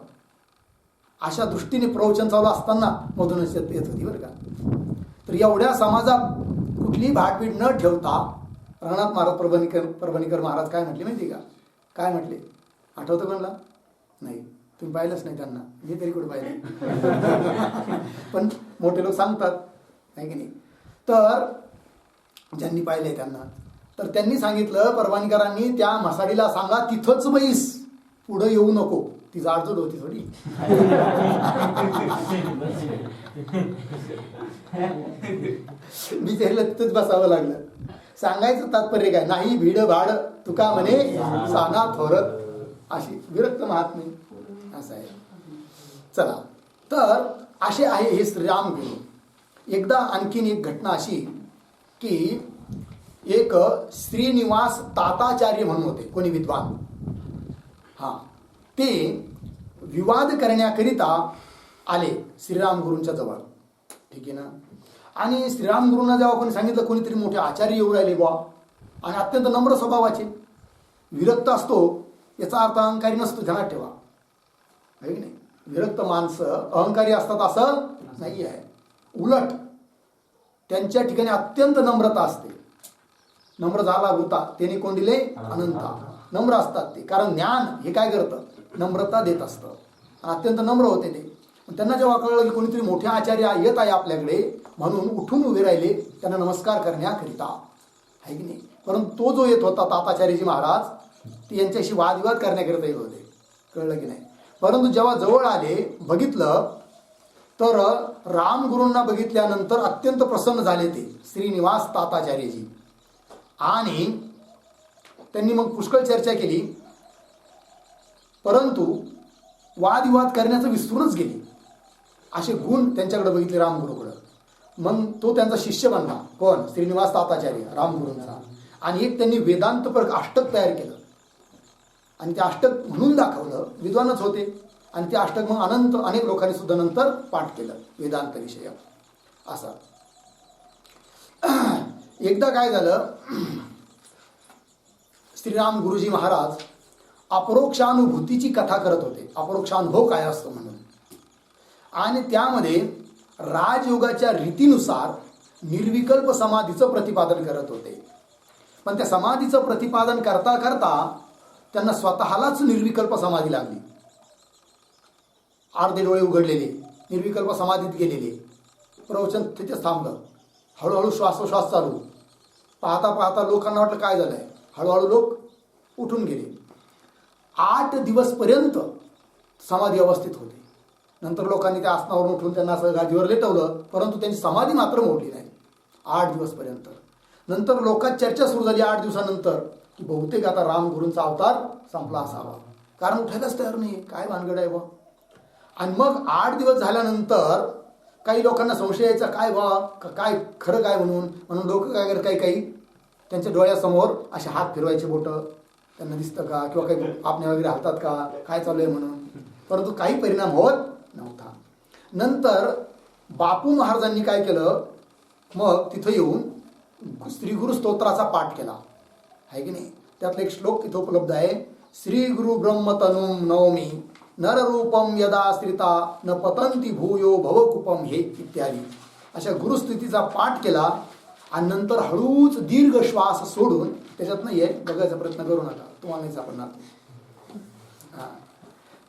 अशा दृष्टीने प्रवचन चालू असताना मधूनच येत होती बरं का. तर एवढ्या समाजात कुठली भाटबीट न ठेवता रंगनाथ महाराज परभणीकर महाराज काय म्हटले माहिती का? काय म्हटले आठवतं कोणाला? नाही, तुम्ही पाहिलंच नाही त्यांना, मी तरी कुठे पाहिलं. पण मोठे लोक सांगतात नाही की नाही. तर ज्यांनी पाहिलंय त्यांना, तर त्यांनी सांगितलं परभणीकरांनी, त्या म्हसाडीला सांगा तिथंच बैस, पुढं येऊ नको. ती जाडजूड होती थोडी. बिचारीला तिथंच बसावं लागलं. सांगायचं तात्पर्य काय? नाही भीड भाड तुका म्हणे साना थोर, अशी विरक्त महात्मी असं आहे. चला, तर असे आहे हे श्रीराम गुरु. एकदा आणखीन एक घटना अशी की एक श्रीनिवास ताताचार्य म्हणून होते, कोणी विद्वान, हा, ते विवाद करण्याकरिता आले श्रीराम गुरूंच्या जवळ, ठीक आहे ना. आणि श्रीराम गुरूंना जेव्हा कोणी सांगितलं कोणीतरी मोठे आचार्य येऊ राहिले बुवा, आणि अत्यंत नम्र स्वभावाचे, विरक्त असतो याचा अर्थ अहंकारी नसतो, ध्यानात ठेवा, आहे की नाही. विरक्त माणसं अहंकारी असतात असं नाही आहे, उलट त्यांच्या ठिकाणी अत्यंत नम्रता असते. नम्र झाला होता त्याने कोंडिले अनंता, नम्र असतात ते, कारण ज्ञान हे काय करतं, नम्रता देत असतं. अत्यंत नम्र होते ते. त्यांना जेव्हा कळलं की कोणीतरी मोठे आचार्य येत आहे आपल्याकडे, म्हणून उठून उभे राहिले त्यांना नमस्कार करण्याकरिता, आहे की नाही. परंतु तो जो येत होता ताताचार्यजी महाराज, ते यांच्याशी वादविवाद करण्याकरिता येत होते, कळलं की नाही. परंतु जेव्हा जवळ आले, बघितलं, तर रामगुरूंना बघितल्यानंतर अत्यंत प्रसन्न झाले ते श्रीनिवास ताताचार्यजी. आणि त्यांनी मग पुष्कळ चर्चा केली, परंतु वादविवाद करण्याचं विसरूनच गेले. असे गुण त्यांच्याकडे बघितले रामगुरूकडं. मग तो त्यांचा शिष्य बनला, कोण? श्रीनिवास ताताचार्य रामगुरूंचा. आणि एक त्यांनी वेदांत पर अष्टक तयार केलं, आणि ते अष्टक म्हणून दाखवलं, विद्वानच होते. आणि ते अष्टक मग अनेक लोकांनी सुद्धा नंतर पाठ केलं वेदांत विषय असा. एकदा काय झालं, श्रीराम गुरुजी महाराज अपरोक्षानुभूतीची कथा करत होते, अपरोक्षानुभव काय असतो म्हणून. आणि त्यामध्ये राजयोगाच्या रीतीनुसार निर्विकल्प समाधीचं प्रतिपादन करत होते. पण त्या समाधीचं प्रतिपादन करता करता त्यांना स्वतःलाच निर्विकल्प समाधी लागली. अर्धे डोळे उघडलेले, निर्विकल्प समाधीत गेलेले. प्रवचन तिथेच थांबलं. हळूहळू श्वासोश्वास चालू. पाहता पाहता लोकांना वाटलं काय झालंय, हळूहळू लोक उठून गेले. 8 दिवसपर्यंत समाधी अवस्थित होते. नंतर लोकांनी त्या आसनावरून उठून त्यांना असं गादीवर लेटवलं, परंतु त्यांची समाधी मात्र मोडली नाही 8 दिवसपर्यंत. नंतर लोकात चर्चा सुरू झाली 8 दिवसानंतर की बहुतेक आता रामगुरूंचा अवतार संपला असावा, कारण उठायलाच तयार नाही, काय भानगड आहे बा. आणि मग 8 दिवस झाल्यानंतर काही लोकांना संशय यायचा, काय बा, काय खरं काय म्हणून लोक काय करत, काही त्यांच्या डोळ्यासमोर असे हात फिरवायचे, बोटं त्यांना दिसतं का, किंवा काही आपण्या वगैरे हातात का, काय चालू आहे म्हणून. परंतु काही परिणाम होत नव्हता. नंतर बापू महाराजांनी काय केलं, मग तिथं येऊन श्री गुरु स्तोत्राचा पाठ केला, आहे की नाही. त्यातला एक श्लोक इथं उपलब्ध आहे, श्री गुरु ब्रह्मतनुम नवमी नररूपम यदाश्रिता न पतंती भूयो भवकुपम हे इत्यादी अशा गुरुस्थितीचा पाठ केला. आणि नंतर हळूच दीर्घ श्वास सोडून, त्याच्यातनं हे बघायचा प्रयत्न करू नका, तुम्हाला नाही सापडणार.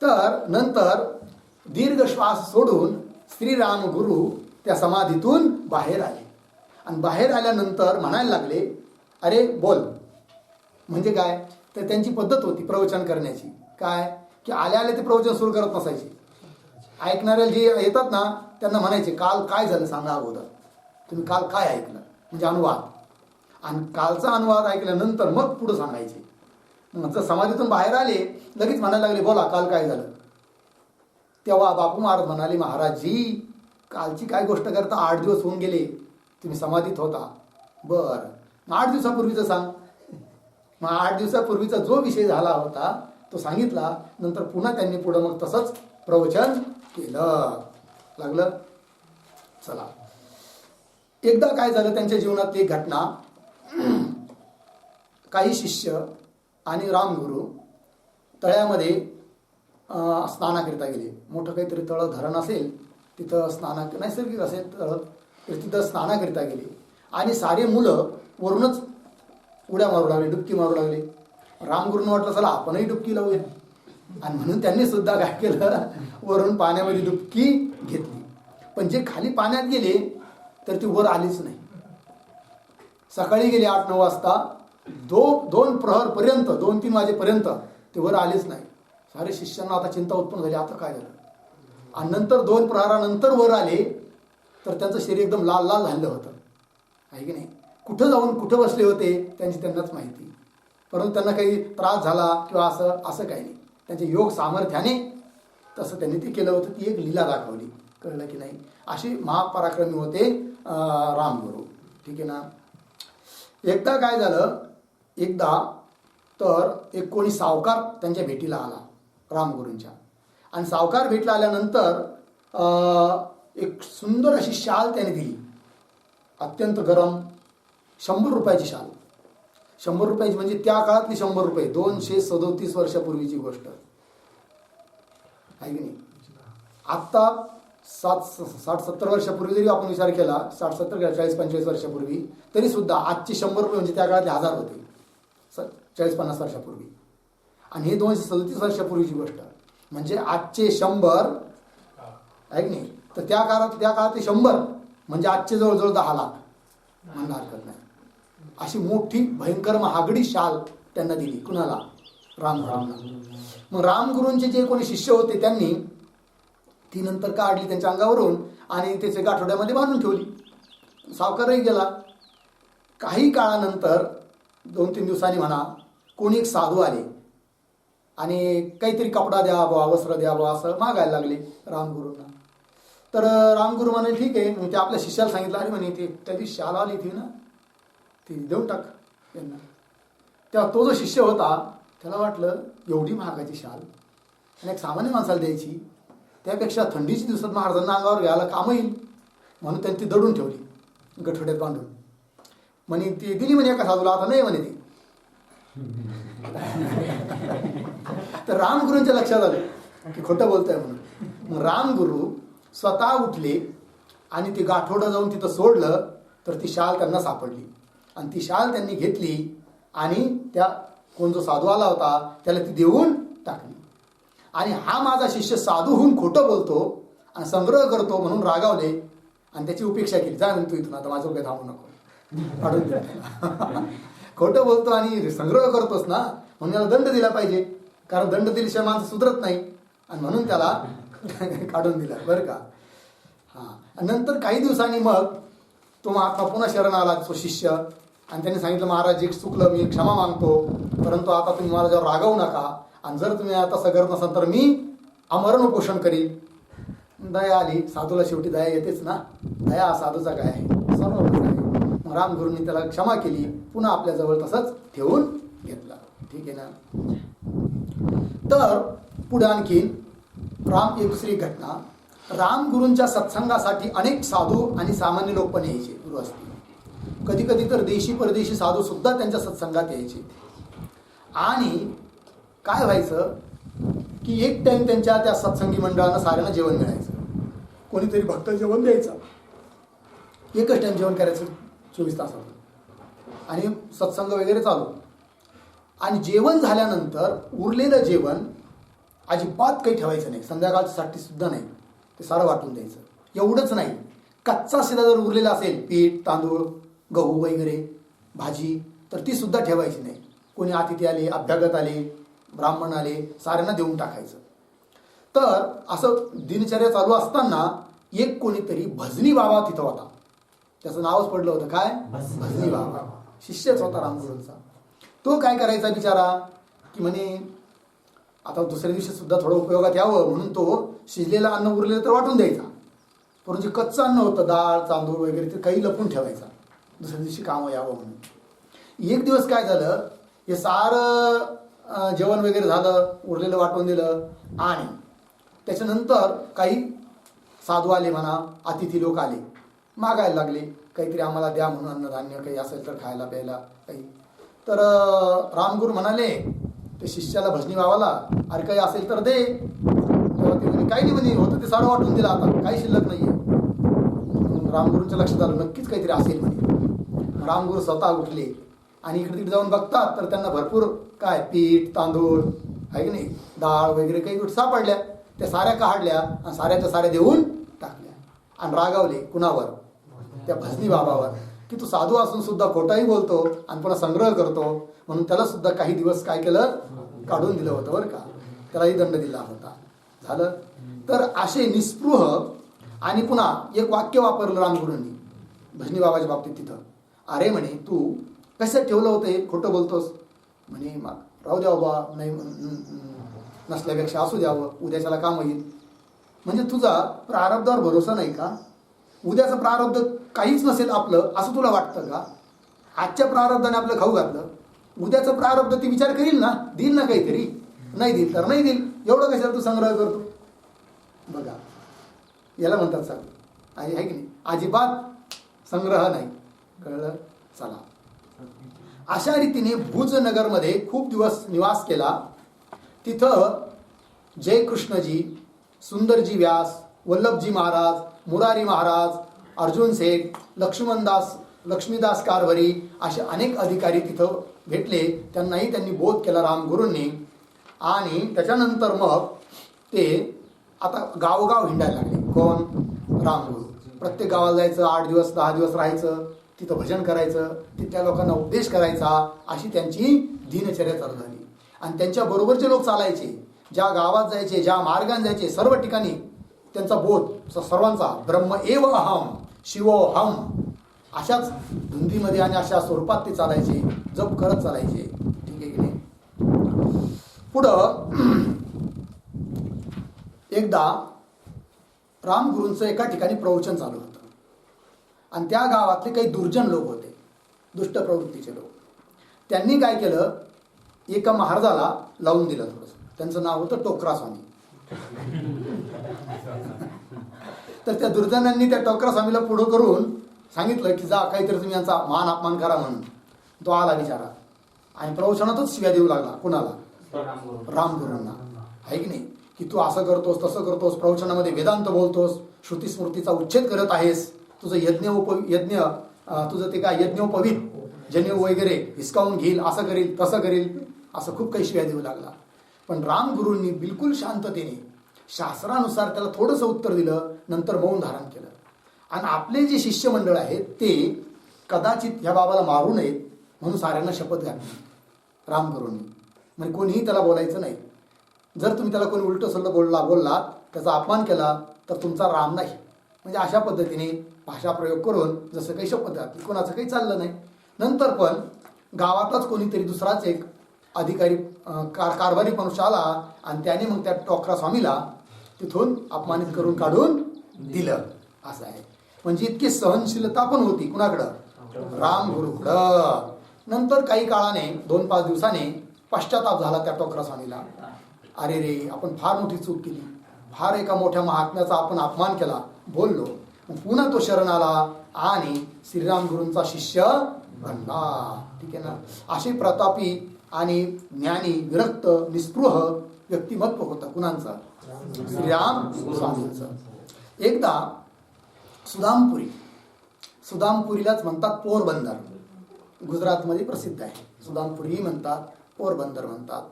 तर नंतर दीर्घ श्वास सोडून श्रीराम गुरु त्या समाधीतून बाहेर आले. आणि बाहेर आल्यानंतर म्हणायला लागले, अरे बोल. म्हणजे काय, तर त्यांची पद्धत होती प्रवचन करण्याची, काय की आल्या ते प्रवचन सुरू करत नसायचे. ऐकणाऱ्या जे येतात ना त्यांना म्हणायचे, काल काय झालं सांगा अगोदर, तुम्ही काल काय ऐकलं, म्हणजे अनुवाद. आणि कालचा अनुवाद ऐकल्यानंतर मग पुढं सांगायचे. मग जर समाधीतून बाहेर आले लगेच म्हणायला लागले, बोला काल काय झालं. तेव्हा बापू महाराज म्हणाले, महाराजजी कालची काय गोष्ट करता, 8 दिवस होऊन गेले, तुम्ही समाधीत होता. बरं, मग 8 दिवसापूर्वीचं सांग. मग 8 दिवसापूर्वीचा जो विषय झाला होता तो सांगितला. नंतर पुन्हा त्यांनी पुढं मग तसंच प्रवचन केलं. लागलं. चला, एकदा काय झालं त्यांच्या जीवनात एक घटना. काही शिष्य आणि रामगुरू तळ्यामध्ये स्नानाकरिता गेले. मोठं काहीतरी तळ धरण असेल तिथं नैसर्गिक असेल तळ, तर तिथं स्नानाकरिता गेले. आणि सारे मुलं वरूनच उड्या मारू लागले, डुबकी मारू लागले. रामगुरूंना वाटलं चला आपणही डुबकी लावूया. आणि म्हणून त्यांनी सुद्धा काय केलं, वरून पाण्यामध्ये डुबकी घेतली. पण जे खाली पाण्यात गेले तर ती वर आलीच नाही. सकाळी गेले 8-9 वाजता, 2 प्रहरपर्यंत, 2-3 वाजेपर्यंत ते वर आलेच नाही. सारे शिष्यांना आता चिंता उत्पन्न झाली, आता काय झालं. आणि नंतर 2 प्रहरानंतर वर आले तर त्यांचं शरीर एकदम लाल लाल झालं होतं, आहे की नाही. कुठं जाऊन कुठं बसले होते त्यांनाच माहिती. परंतु त्यांना काही त्रास झाला किंवा असं काही नाही. त्यांचे योग सामर्थ्याने तसं त्यांनी ते केलं होतं. ती एक लीला दाखवली. कळलं की नाही. असे महापराक्रमी होते रामगुरू. ठीक आहे ना. एकदा काय झालं, तर एक कोणी सावकार त्यांच्या भेटीला आला रामगुरूंच्या. आणि सावकार भेटला आल्यानंतर एक सुंदर अशी शाल त्याने दिली, अत्यंत गरम, 100 रुपयाची शाल. 100 रुपयाची म्हणजे त्या काळातली 100 रुपये, 237 वर्षापूर्वीची गोष्ट आहे की नाही. आत्ता 60-70 वर्षापूर्वी जरी आपण विचार केला, 60-70 40-45 वर्षापूर्वी, तरी सुद्धा आजचे 100 रुपये म्हणजे त्या काळातले 1000 होते 40-50 वर्षापूर्वी. आणि हे 237 वर्षापूर्वीची गोष्ट म्हणजे आजचे 100 आहे की नाही. तर त्या काळातले 100 म्हणजे आजचे जवळजवळ 10 लाख म्हणणं हरकत नाही. अशी मोठी भयंकर महागडी शाल त्यांना दिली. कुणाला? रामगुरूंना. मग रामगुरूंचे जे कोणी शिष्य होते त्यांनी ती नंतर काढली त्यांच्या अंगावरून आणि त्याचे गाठोड्यामध्ये बांधून ठेवली. सावकारही गेला. काही काळानंतर 2-3 दिवसांनी म्हणा, कोणी एक साधू आले आणि काहीतरी कपडा द्या बा, वस्त्र द्या बा असं मागायला लागले रामगुरूंना. तर रामगुरू म्हणे ठीक आहे. मग ते आपल्या शिष्याला सांगितलं, अरे म्हणे ते त्याची शाल आली ती ना, ती देऊन टाक त्यांना. तेव्हा तो जो शिष्य होता त्याला वाटलं एवढी महागाची शाल आणि एक सामान्य माणसाला द्यायची, त्यापेक्षा थंडीच्या दिवसात महाराजांना अंगावर घ्यायला काम येईल म्हणून त्यांनी ती दडून ठेवली गठोड्यात बांधून. म्हणे ती दिली म्हणे एका साधूला, आता नाही म्हणे ती. तर रामगुरूंच्या लक्षात आलं की खोटं बोलतोय म्हणून. मग रामगुरू स्वतः उठले आणि ते गाठोडं जाऊन तिथं सोडलं तर ती शाल त्यांना सापडली. आणि ती शाल त्यांनी घेतली आणि त्या कोण जो साधू आला होता त्याला ती देऊन टाकली. आणि हा माझा शिष्य साधू होऊन खोटं बोलतो आणि संग्रह करतो म्हणून रागावले आणि त्याची उपेक्षा केली. जा म्हणतो इथून, आता माझं काही थांबू नको, काढून दिलं. खोटं बोलतो आणि संग्रह करतोस ना म्हणून त्याला दंड दिला पाहिजे, कारण दंड दिल्याशिवाय माणसं सुधरत नाही. आणि म्हणून त्याला काढून दिला बरं का. हां. नंतर काही दिवसांनी मग तो महात्मा पुन्हा शरण आला, तो शिष्य. आणि त्यांनी सांगितलं, महाराज एक चुकलं, मी क्षमा मागतो, परंतु आता तुम्ही मला जेव्हा रागवू नका. आणि जर तुम्ही आता तसं करत नसाल तर मी अमरण उपोषण करीन. दया आली. साधूला शेवटी दया येतेच ना. दया साधूचा काय आहे, सर्व आहे. मग रामगुरूंनी त्याला क्षमा केली, पुन्हा आपल्याजवळ तसंच ठेवून घेतलं. ठीक आहे ना. तर पुढे आणखीन एक दुसरी घटना. रामगुरूंच्या सत्संगासाठी अनेक साधू आणि सामान्य लोक पण यायचे गुरुवस्ती. कधी कधी तर देशी परदेशी साधू सुद्धा त्यांच्या सत्संगात यायचे. आणि काय व्हायचं की एक टाइम त्यांच्या त्या सत्संगी मंडळांना साऱ्यांना जेवण मिळायचं. कोणीतरी भक्त जेवण द्यायचं. एकच टाइम जेवण करायचं 24 तासात आणि सत्संग वगैरे चालू. आणि जेवण झाल्यानंतर उरलेलं जेवण अजिबात काही ठेवायचं नाही. संध्याकाळसाठी सुद्धा नाही, ते सारं वाटून द्यायचं. एवढंच नाही, कच्चा शिरा जर उरलेला असेल, पीठ तांदूळ गहू वगैरे भाजी, तर ती सुद्धा ठेवायची नाही. कोणी अतिथी आले, अभ्यागत आले, ब्राह्मण आले, साऱ्यांना देऊन टाकायचं. तर असं दिनचर्या चालू असताना एक कोणीतरी भजनी बाबा तिथं होता. त्याचं नावच पडलं होतं काय, भजनी बाबा. शिष्यच होता रामगुरूंचा. तो काय करायचा बिचारा की म्हणे आता दुसऱ्या दिवशी सुद्धा थोडं उपयोगात यावं म्हणून तो शिजलेलं अन्न उरलेलं तर वाटून द्यायचा. परंतु जे कच्चं अन्न होतं, डाळ तांदूळ वगैरे, ते काही लपून ठेवायचा दुसऱ्या दिवशी कामं यावं म्हणून. एक दिवस काय झालं, हे सारं जेवण वगैरे झालं, उरलेलं वाटून दिलं, आणि त्याच्यानंतर काही साधू आले म्हणा, अतिथी लोक आले, मागायला लागले काहीतरी आम्हाला द्या म्हणून, अन्नधान्य काही असेल तर खायला प्यायला काही. तर रामगुरू म्हणाले ते शिष्याला, भजनी बाबाला, अरे काही असेल तर दे. तेव्हा ते म्हणे काही नाही, म्हणे होतं ते सारं वाटून दिलं, आता काही शिल्लक नाहीये. रामगुरूंच्या लक्षात आलं नक्कीच काहीतरी असेल म्हणे. रामगुरू स्वतः उठले आणि इकडे तिकडे जाऊन बघतात तर त्यांना भरपूर काय पीठ तांदूळ आहे की नाही, डाळ वगैरे काही गोष्टी सापडल्या. त्या साऱ्या काढल्या आणि साऱ्याच्या साऱ्या देऊन टाकल्या आणि रागावले कुणावर, त्या भजनी बाबावर, की तू साधू असून सुद्धा खोटाही बोलतो आणि पुन्हा संग्रह करतो. म्हणून त्याला सुद्धा काही दिवस काय केलं, काढून दिलं होतं बरं का, त्यालाही दंड दिला होता. झालं. तर असे निस्पृह. आणि पुन्हा एक वाक्य वापरलं रामगुरूंनी भजनी बाबाच्या बाबतीत तिथं, अरे म्हणे तू कसं ठेवलं होतं हे, खोटं बोलतोस म्हणे, मग राहू द्या बाबा, नाही नसल्यापेक्षा असू द्यावं, उद्याच्याला काम होईल. म्हणजे तुझा प्रारब्धावर भरोसा नाही का? उद्याचं प्रारब्ध काहीच नसेल आपलं असं तुला वाटतं का? आजच्या प्रारब्धाने आपलं खाऊ घातलं, उद्याचं प्रारब्ध ती विचार करील ना, देईल ना काहीतरी, नाही देईल तर नाही देईल, एवढं कशाला तू संग्रह करतो? बघा, याला म्हणतात सर आहे की नाही, अजिबात संग्रह नाही. कळलं? चला. अशा रीतीने भुजनगरमध्ये खूप दिवस निवास केला. तिथं जयकृष्णजी, सुंदरजी व्यास, वल्लभजी महाराज, मुरारी महाराज, अर्जुन शेठ, लक्ष्मीदास कारभारी असे अनेक अधिकारी तिथं भेटले. त्यांनाही त्यांनी बोध केला रामगुरूंनी. आणि त्याच्यानंतर मग ते आता गावोगाव हिंडायला लागले. कोण? रामगुरू. प्रत्येक गावाला जायचं, 8 दिवस 10 दिवस राहायचं, तिथं भजन करायचं, तिथल्या लोकांना उपदेश करायचा, अशी त्यांची दिनचर्या चालू झाली. आणि त्यांच्याबरोबरचे लोक चालायचे, ज्या गावात जायचे, ज्या मार्गाने जायचे, सर्व ठिकाणी त्यांचा बोध सर्वांचा ब्रह्म एव अहम शिवोहम अशाच धुंदीमध्ये आणि अशा स्वरूपात ते चालायचे, जप करत चालायचे. ठीक आहे की नाही? पुढं एकदा रामगुरूंचं एका ठिकाणी प्रवचन चालू होतं आणि त्या गावातले काही दुर्जन लोक होते, दुष्ट प्रवृत्तीचे लोक. त्यांनी काय केलं, एका महाराजाला लावून दिलं थोडंसं. त्यांचं नाव होतं टोकरा स्वामी. तर त्या दुर्जनांनी त्या टोकरा स्वामीला पुढं करून सांगितलं की जा काहीतरी तुम्ही यांचा मान अपमान करा म्हणून. तो आला बिचारा आणि प्रवचनातच शिव्या देऊ लागला. कुणाला? रामगुरूंना. आहे की नाही, की तू असं करतोस तसं करतोस, प्रवचनामध्ये वेदांत बोलतोस, श्रुतीस्मृतीचा उच्छेद करत आहेस, तुझं यज्ञ तुझं ते काय यज्ञोपवीत जनेऊ वगैरे हिसकावून घेईल, असं करील तसं करील, असं खूप काही शिव्या देऊ लागला. पण रामगुरूंनी बिलकुल शांततेने शास्त्रानुसार त्याला थोडंसं उत्तर दिलं, नंतर मौन धारण केलं. आणि आपले जे शिष्यमंडळ आहेत ते कदाचित ह्या बाबाला मारू नयेत म्हणून साऱ्यांना शपथ घातली रामगुरूंनी. म्हणजे कोणीही त्याला बोलायचं नाही. जर तुम्ही त्याला कोणी उलटं सल्लं बोललात, त्याचा अपमान केला तर तुमचा राम नाही. म्हणजे अशा पद्धतीने भाषा प्रयोग करून जसं काही शपथ घातली. कोणाचं काही चाललं नाही. नंतर पण गावातच कोणीतरी दुसराच एक अधिकारी कारभारी मनुष्य आला आणि त्याने मग त्या टोकरा स्वामीला तिथून अपमानित करून काढून दिलं. असं आहे. म्हणजे इतकी सहनशीलता पण होती कुणाकडं? रामगुरूकडं. नंतर काही काळाने 2-5 दिवसाने पश्चाताप झाला त्या टोकरा स्वामीला. अरे रे, आपण फार मोठी चूक केली, फार एका मोठ्या महात्म्याचा आपण अपमान केला, बोललो. पुन्हा तो शरण आला आणि श्रीराम गुरूंचा शिष्य बनला. ठीक आहे ना. अशी प्रतापी आणि ज्ञानी विरक्त निस्पृह व्यक्तिमत्व होतं. कुणाचं? श्रीराम स्वामींचं. एकदा सुदामपुरीलाच म्हणतात पोरबंदर, गुजरातमध्ये प्रसिद्ध आहे. सुदामपुरी म्हणतात, पोरबंदर म्हणतात.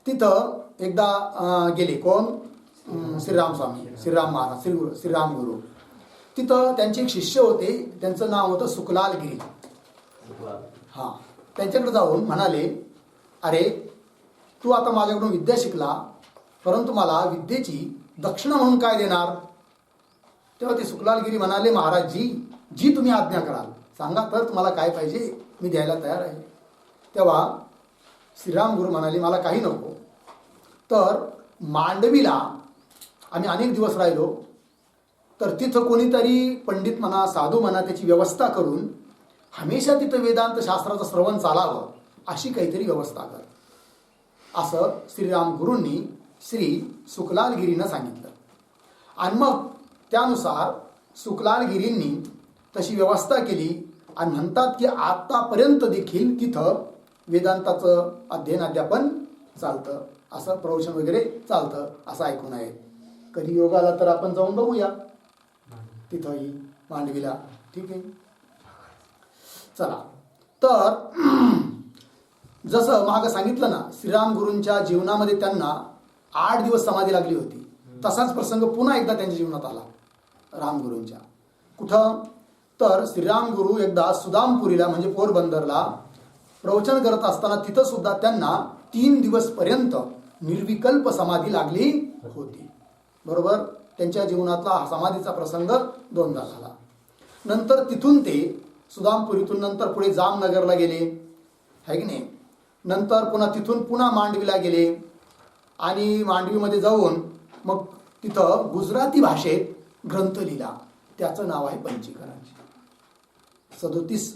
तिथं एकदा गेले. कोण? श्रीराम स्वामी, श्रीराम महाराज, श्रीराम गुरु. तिथं त्यांचे एक शिष्य होते, त्यांचं नाव होतं सुकलालगिरी. हा, त्यांच्याकडे जाऊन म्हणाले, अरे तू आता माझ्याकडून विद्या शिकला, परंतु मला विद्येची दक्षिणा म्हणून काय देणार? तेव्हा ते सुकलालगिरी म्हणाले, महाराजजी, जी तुम्ही आज्ञा कराल सांगा, तर तुम्हाला काय पाहिजे मी द्यायला तयार आहे. तेव्हा श्रीराम गुरु म्हणाले, मला काही नको. तर मांडवीला आम्ही अनेक दिवस राहिलो. तर तिथं कोणीतरी पंडित म्हणा, साधू म्हणा, त्याची व्यवस्था करून हमेशा तिथं वेदांत शास्त्राचं श्रवण चालावं अशी काहीतरी व्यवस्था कर असं श्रीराम गुरूंनी श्री सुखलालगिरीनं सांगितलं. आणि मग त्यानुसार सुखलालगिरींनी तशी व्यवस्था केली आणि म्हणतात की आतापर्यंत देखील तिथं वेदांताचं अध्ययन अध्यापन चालतं, असं प्रवचन वगैरे चालतं असं ऐकून आहे. कधी योग आला तर आपण जाऊन बघूया तिथंही मांडवीला. ठीक आहे, चला. तर जसं मागं सांगितलं ना, श्रीराम गुरूंच्या जीवनामध्ये त्यांना 8 दिवस समाधी लागली होती, तसाच प्रसंग पुन्हा एकदा त्यांच्या जीवनात आला रामगुरूंच्या. कुठं तर श्रीराम गुरु एकदा सुदामपुरीला म्हणजे पोरबंदरला प्रवचन करत असताना तिथं सुद्धा त्यांना 3 दिवसपर्यंत निर्विकल्प समाधी लागली होती. बरोबर, त्यांच्या जीवनातला हा समाधीचा प्रसंग 2दा झाला. नंतर तिथून ते सुदामपुरीतून नंतर पुढे जामनगरला गेले, है की नाही. नंतर पुन्हा तिथून पुन्हा मांडवीला गेले आणि मांडवीमध्ये जाऊन मग तिथं गुजराती भाषेत ग्रंथ लिहिला. त्याचं नाव आहे पंचीकरण. 37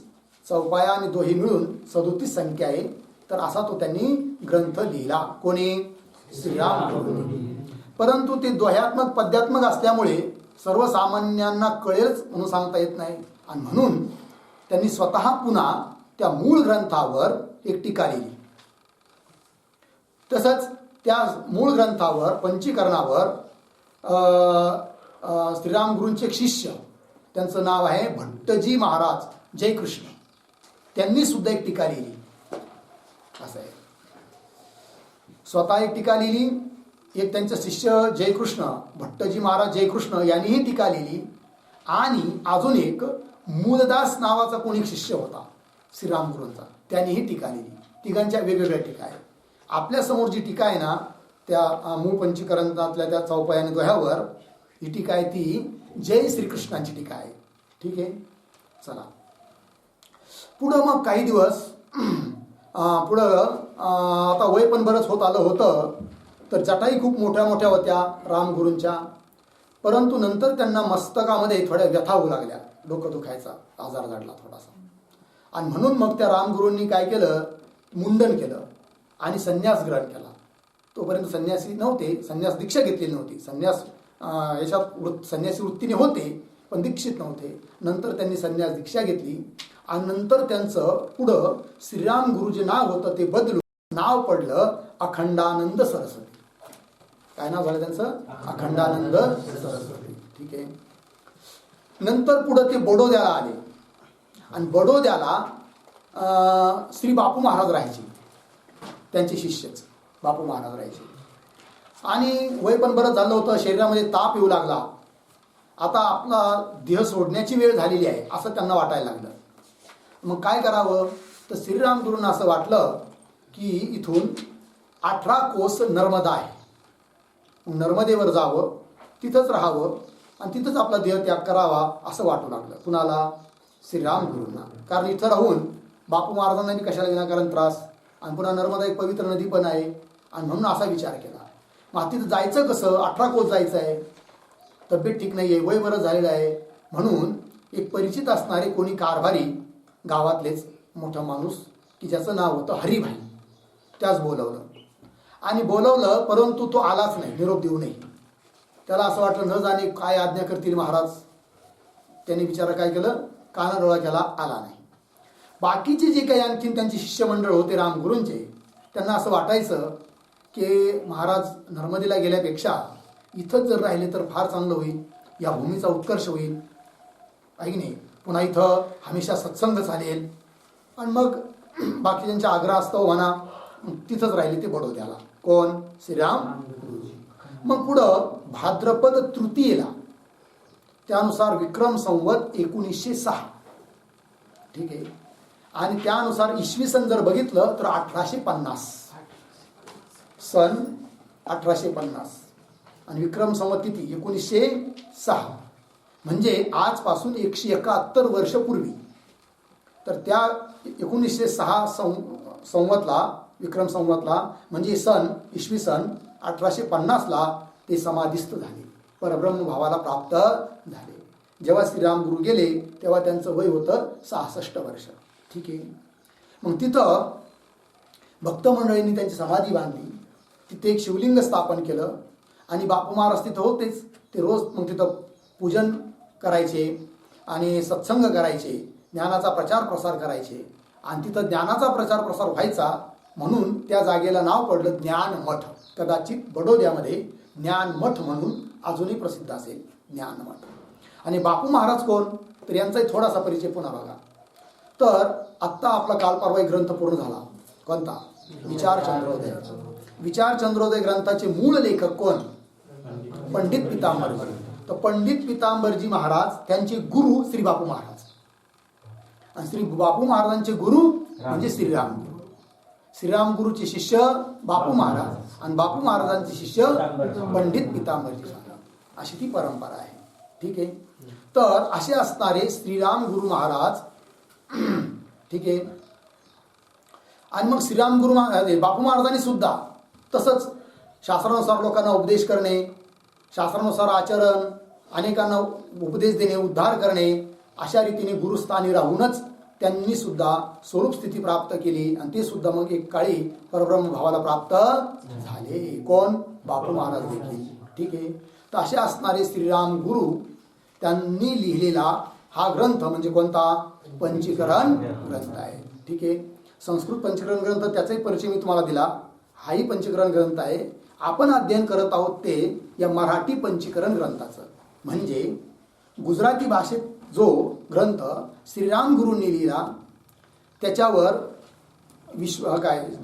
चौपाया आणि दोही मिळून 37 संख्या आहे. तर असा तो त्यांनी ग्रंथ लिहिला. कोणी? श्रीराम गुरूंनी. परंतु ते दोह्यात्मक पद्यात्मक असल्यामुळे सर्वसामान्यांना कळेलच म्हणून सांगता येत नाही. आणि म्हणून त्यांनी स्वतः पुन्हा त्या मूळ ग्रंथावर एक टीका लिहिली. तसंच त्या मूळ ग्रंथावर पंचीकरणावर श्रीराम गुरूंचे एक शिष्य, त्यांचं नाव आहे भट्टजी महाराज जयकृष्ण, त्यांनी सुद्धा एक टीका लिहिली. असं आहे, स्वतः एक टीका लिहिली, एक त्यांचा शिष्य जयकृष्ण भट्टजी महाराज जयकृष्ण यांनीही टीका लिहिली, आणि अजून एक मूलदास नावाचा कोणी शिष्य होता श्रीराम गुरूंचा, त्यांनीही टीका लिहिली. तिघांच्या वेगवेगळ्या टीका आहेत. आपल्या समोर जी टीका आहे ना त्या मूळ पंचीकरणातल्या त्या चौपायाने दोह्यावर, ही टीका आहे ती जय श्रीकृष्णांची टीका आहे. ठीक आहे, चला पुढं. मग काही दिवस पुढं आता वय पण बरंच होत आलं होतं, तर जटाई खूप मोठ्या मोठ्या होत्या रामगुरूंच्या. परंतु नंतर त्यांना मस्तकामध्ये थोड्या व्यथा होऊ लागल्या, डोकं दुखायचा आजार झाडला थोडासा. आणि म्हणून मग त्या रामगुरूंनी काय केलं, मुंडन केलं आणि संन्यास ग्रहण केला. तोपर्यंत संन्यासी नव्हते, संन्यास दीक्षा घेतलेली नव्हती. संन्यास याच्यात संन्यासी वृत्तीने होते पण दीक्षित नव्हते. नंतर त्यांनी संन्यास दीक्षा घेतली आणि नंतर त्यांचं पुढं श्रीराम गुरु जे नाव होतं ते बदलून नाव पडलं अखंडानंद सरस्वती. काय नाव झालं त्यांचं? अखंडानंद सरस्वती. ठीक आहे. नंतर पुढं ते बडोद्याला आले आणि बडोद्याला श्री बापू महाराज राहायचे, त्यांचे शिष्यच बापू महाराज राहायचे. आणि वय पण बरंच झालं होतं, शरीरामध्ये ताप येऊ लागला, आता आपला देह सोडण्याची वेळ झालेली आहे असं त्यांना वाटायला लागलं. मग काय करावं, तर श्रीराम गुरूंना असं वाटलं की इथून 18 कोस नर्मदा आहे, नर्मदेवर जावं, तिथंच राहावं आणि तिथंच आपला देहत्याग करावा असं वाटू लागलं. कुणाला? श्रीराम गुरूंना. कारण इथं राहून बापू महाराजांना कशाला विनाकारण त्रास, आणि पुन्हा नर्मदा एक पवित्र नदी पण आहे, आणि म्हणून असा विचार केला. मग तिथं जायचं कसं? 18 कोस जायचं आहे, तब्येत ठीक नाही आहे, वय बरं झालेलं आहे. म्हणून एक परिचित असणारे कोणी कारभारी गावातलेच मोठा माणूस की ज्याचं नाव होतं हरिभाई, त्याच बोलवलं. आणि बोलवलं परंतु तो आलाच नाही, निरोप देऊ नये. त्याला असं वाटलं न जाणे काय आज्ञा करतील महाराज. त्यांनी बिचारा काय केलं, कानाडोळा केला, आला नाही. बाकीचे जे काही आणखीन त्यांचे शिष्यमंडळ होते रामगुरूंचे, त्यांना असं वाटायचं की महाराज नर्मदेला गेल्यापेक्षा इथंच जर राहिले तर फार चांगलं होईल, या भूमीचा उत्कर्ष होईल, आहे की नाही. पुन्हा इथं हमेशा सत्संग चालेल. आणि मग बाकीच्यांच्या आग्रह असतो म्हणा, तिथंच राहिले ते बडोद्याला. कोण? श्रीराम गुरुजी. मग पुढं भाद्रपद तृतीयेला, त्यानुसार विक्रम संवत 1906. ठीक आहे. आणि त्यानुसार इसवी सन जर बघितलं तर 1850 सन 1850 आणि विक्रम संवत किती? 1906. म्हणजे आजपासून 171 वर्ष पूर्वी. तर त्या 1906 संवतला, विक्रम संवतला, म्हणजे इसवी सन 1850ला ते समाधिस्थ झाले, परब्रह्म भावाला प्राप्त झाले. जेव्हा श्रीराम गुरु गेले तेव्हा त्यांचं वय होतं 66 वर्ष. ठीक आहे. मग तिथं भक्त मंडळींनी त्यांची समाधी बांधली, तिथे एक शिवलिंग स्थापन केलं आणि बापू महाराज तिथं होतेच. ते रोज मग तिथं पूजन करायचे आणि सत्संग करायचे, ज्ञानाचा प्रचार प्रसार करायचे आणि तिथं ज्ञानाचा प्रचार प्रसार व्हायचा म्हणून त्या जागेला नाव पडलं ज्ञानमठ. कदाचित बडोद्यामध्ये ज्ञानमठ म्हणून अजूनही प्रसिद्ध असेल ज्ञानमठ. आणि बापू महाराज कोण, तर यांचाही थोडासा परिचय पुन्हा बघा. तर आत्ता आपला काल परवा एक ग्रंथ पूर्ण झाला. कोणता? विचार चंद्रोदय. विचार चंद्रोदय ग्रंथाचे मूळ लेखक कोण? पंडित पितांबरजी. तर पंडित पितांबरजी महाराज त्यांचे गुरु श्री बापू महाराज आणि श्री बापू महाराजांचे गुरु म्हणजे श्रीराम गुरु. श्रीराम गुरुचे शिष्य बापू महाराज आणि बापू महाराजांचे शिष्य पंडित पितांबरजी महाराज, अशी ती परंपरा आहे. ठीक आहे. तर असे असणारे श्रीराम गुरु महाराज. ठीक आहे. आणि मग श्रीराम गुरु बापू महाराजांनी सुद्धा तसंच शास्त्रानुसार लोकांना उपदेश करणे, शास्त्रानुसार आचरण, अनेकांना उपदेश देणे, उद्धार करणे, अशा रीतीने गुरुस्थानी राहूनच त्यांनी सुद्धा स्वरूप स्थिती प्राप्त केली आणि ते सुद्धा मग एक काळी परब्रह्म भावाला प्राप्त झाले. कोण? बापू महाराज देखील. ठीक आहे. तर असे असणारे श्रीराम गुरु त्यांनी लिहिलेला हा ग्रंथ म्हणजे कोणता? पंचीकरण ग्रंथ आहे. ठीक आहे. संस्कृत पंचीकरण ग्रंथ त्याचाही परिचय मी तुम्हाला दिला. हाही पंचीकरण ग्रंथ आहे. आपण अध्ययन करत आहोत ते या मराठी पंचीकरण ग्रंथाचं. म्हणजे गुजराती भाषेत जो ग्रंथ श्रीराम गुरूंनी लिहिला त्याच्यावर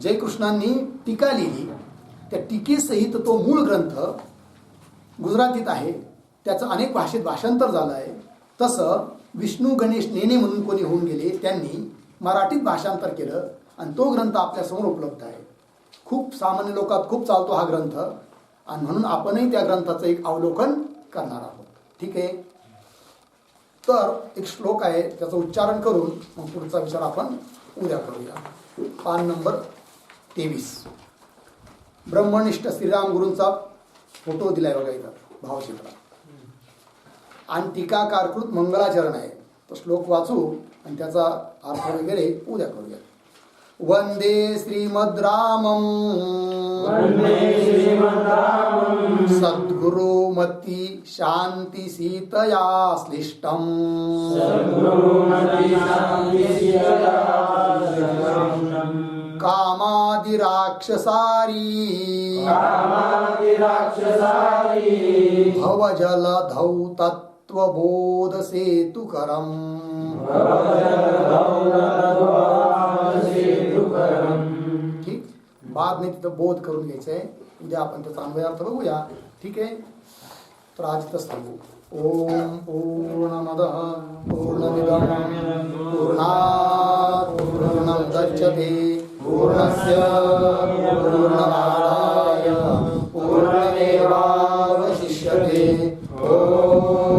जयकृष्णांनी टीका लिहिली. त्या टीकेसहित तो मूळ ग्रंथ गुजरातीत आहे. त्याचं अनेक भाषेत भाषांतर झालं आहे. तसं विष्णू गणेश नेने म्हणून कोणी होऊन गेले, त्यांनी मराठीत भाषांतर केलं आणि तो ग्रंथ आपल्यासमोर उपलब्ध आहे. खूप सामान्य लोकात खूप चालतो हा ग्रंथ आणि म्हणून आपणही त्या ग्रंथाचं एक अवलोकन करणार आहोत. ठीक आहे. तर एक श्लोक आहे त्याचं उच्चारण करून मग पुढचा विचार आपण उद्या करूया. पान नंबर 23. ब्रह्मनिष्ठ श्रीराम गुरूंचा फोटो दिलाय बघा इथं भावचित्र आणि टीकाकारकृत मंगलाचरण आहे. तो श्लोक वाचू आणि त्याचा अर्थ वगैरे उद्या करूया. वंदे श्रीमद्रामं सद्गुरुमती शांती सीतया श्लिष्टं कामादि राक्षसारी भवजलधौ तत्त्वबोध सेतुकरम्. ठीक. बाद नाही तिथं बोध करून घ्यायचंय. उद्या आपण त्याचा अन्वयार्थ बघूया. ठीक आहे. तर आज इथंच थांबू. ओम पूर्णमदः पूर्णमिदं पूर्णात् पूर्णमुदच्यते पूर्णस्य पूर्णमादाय पूर्णमेवावशिष्यते. ओम